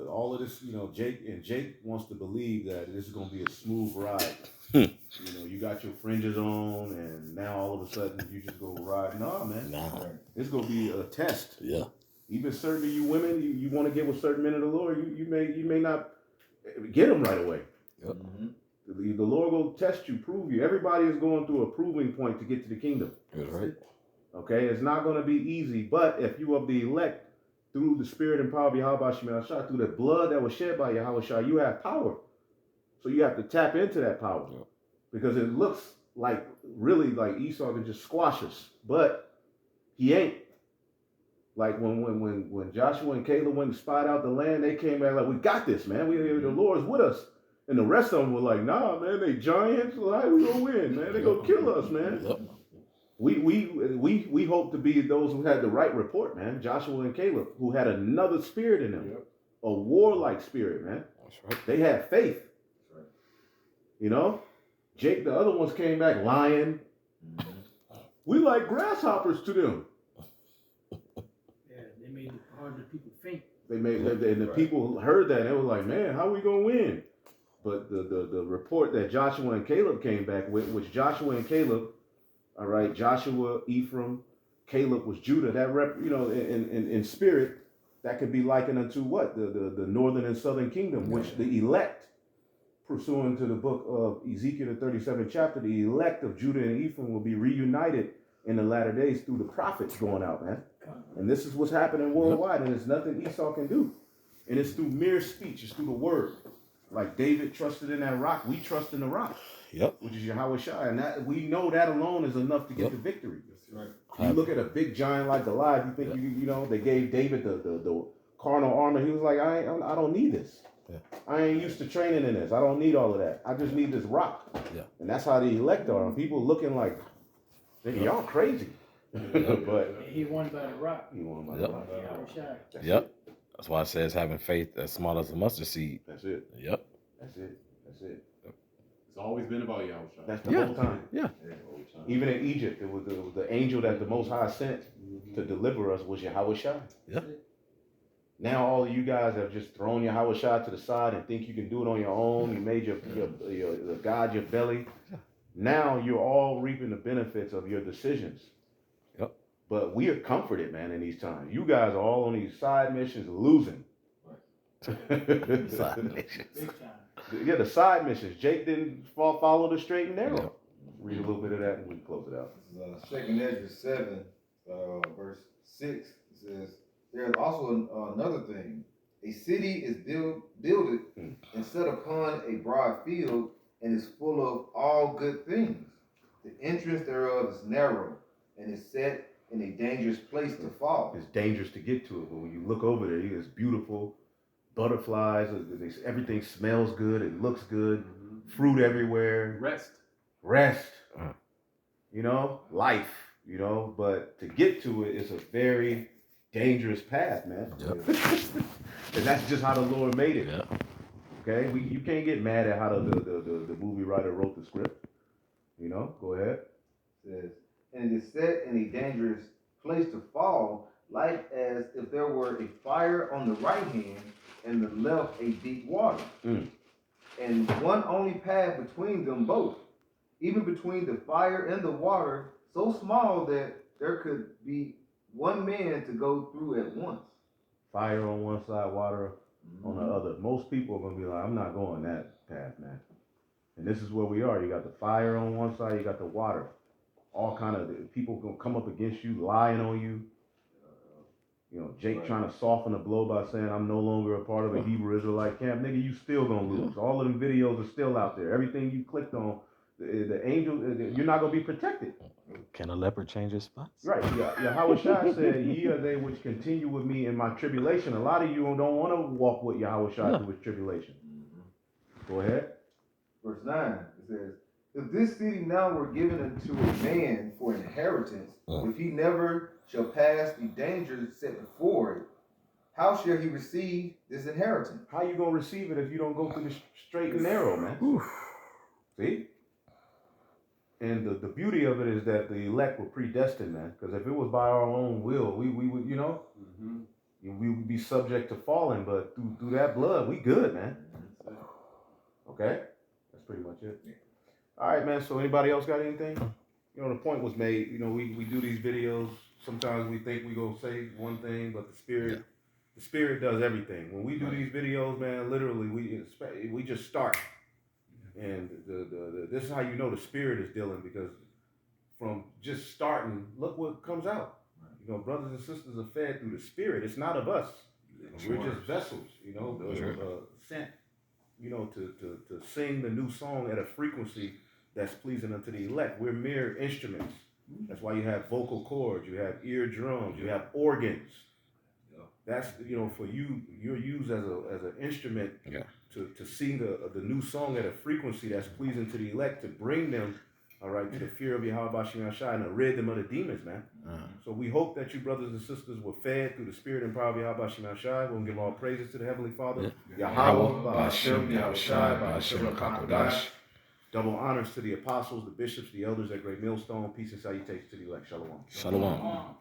All of this, Jake wants to believe that this is going to be a smooth ride. You got your fringes on, and now all of a sudden you just go ride. Nah, man. Nah. It's going to be a test. Yeah. Even certain of you women, you want to get with certain men of the Lord, you may not get them right away. Yep. The Lord will test you, prove you. Everybody is going through a proving point to get to the kingdom. That's right. Okay, it's not going to be easy, but if you are the elect through the spirit and power of Yahweh Shemel Shah, through the blood that was shed by Yahweh Shah, you have power. So you have to tap into that power. Yep. Because it looks really like Esau can just squash us, but he ain't. Like when Joshua and Caleb went and spied out the land, they came back like, we got this, man. The Lord's with us. And the rest of them were like, nah, man, they giants. How we gonna win, man? They gonna kill us, man. Yep. We hope to be those who had the right report, man. Joshua and Caleb, who had another spirit in them, a warlike spirit, man. That's right. They had faith. Jake, the other ones came back lying. We like grasshoppers to them. Yeah, they made the heart of the people faint. They made, and the people heard that and they were like, man, how are we gonna win? But the report that Joshua and Caleb came back with, which Joshua and Caleb, all right, Joshua, Ephraim, Caleb was Judah. That in spirit, that could be likened unto what? The northern and southern kingdom, which the elect, pursuant to the book of Ezekiel, the 37th chapter, the elect of Judah and Ephraim will be reunited in the latter days through the prophets going out, man. And this is what's happening worldwide, and it's nothing Esau can do. And it's through mere speech, it's through the word. Like David trusted in that rock, we trust in the rock. Yep. Which is Yahweh Shai. And that we know that alone is enough to get the victory. That's right. You look at a big giant like Goliath, you think you know, they gave David the carnal armor. He was like, I don't need this. Yeah. I ain't used to training in this. I don't need all of that. I just need this rock. Yeah. And that's how the elect are. And people looking like, nigga, y'all crazy. But he won by the rock. He won by the rock. Yep. That's why it says having faith as small as a mustard seed. That's it. Yep. That's it. That's it. It's always been about Yahushua. That's the whole time. Yeah. Even in Egypt, it was the angel that the Most High sent to deliver us was Yahweh Shai. Yeah. Now all of you guys have just thrown Yahweh Shai to the side and think you can do it on your own. You made your God your belly. Now you're all reaping the benefits of your decisions. Yep. But we are comforted, man, in these times. You guys are all on these side missions losing. Side missions. Big time. Yeah, the side missions. Jake didn't follow the straight and narrow. Yep. Read a little bit of that and we can close it out. This is 2nd Ezra 7, verse 6. It says, there's also another thing. A city is builded and set upon a broad field and is full of all good things. The entrance thereof is narrow and is set in a dangerous place to fall. It's dangerous to get to it, but when you look over there, it's beautiful. Butterflies, everything smells good, it looks good, fruit everywhere. Rest. You know, life, you know, but to get to it is a very dangerous path, man. Yep. And that's just how the Lord made it. Yep. Okay, you can't get mad at how the movie writer wrote the script. You know, go ahead. It says, and it is set in a dangerous place to fall, like as if there were a fire on the right hand and the left a deep water. And one only path between them both, even between the fire and the water, so small that there could be one man to go through at once. Fire on one side, water on the other. Most people are going to be like, I'm not going that path, man. And this is where we are. You got the fire on one side, you got the water. All kind of people going to come up against you, lying on you. You know, Jake trying to soften the blow by saying, I'm no longer a part of a Hebrew Israelite camp. Nigga, you still going to lose. All of them videos are still out there. Everything you clicked on, the angel, you're not going to be protected. Can a leopard change his spots? Right. Yahweh Shai said, ye are they which continue with me in my tribulation. A lot of you don't want to walk with Yahweh Shai through his tribulation. Go ahead. Verse 9, it says, if this city now were given unto a man for inheritance, if he never shall pass the dangers set before it, how shall he receive this inheritance? How you going to receive it if you don't go through the straight and narrow, man? Oof. See? And the beauty of it is that the elect were predestined, man. Because if it was by our own will, we would, you know, we would be subject to falling. But through that blood, we good, man. Okay? That's pretty much it. All right, man. So anybody else got anything? You know, the point was made. You know, we do these videos. Sometimes we think we gonna say one thing, but the spirit does everything. When we do these videos, man, literally we just start. And this is how you know the spirit is dealing, because from just starting, look what comes out. You know, brothers and sisters are fed through the spirit. It's not of us. We're just vessels, you know, sent, you know, to sing the new song at a frequency that's pleasing unto the elect. We're mere instruments. That's why you have vocal cords, you have eardrums, you have organs. That's, you know, for you, you're used as an instrument to sing the new song at a frequency that's pleasing to the elect, to bring them, all right, to the fear of Yahweh Bashim Yashai and to rid them of the demons, man. So we hope that you brothers and sisters were fed through the spirit and power of Yahweh Bashim Yashai. We'll give all praises to the Heavenly Father. Yahweh Bashim Yashai Bashim HaKadosh. Double honors to the apostles, the bishops, the elders at Great Millstone. Peace and salutations to the elect. Shalom. Shalom.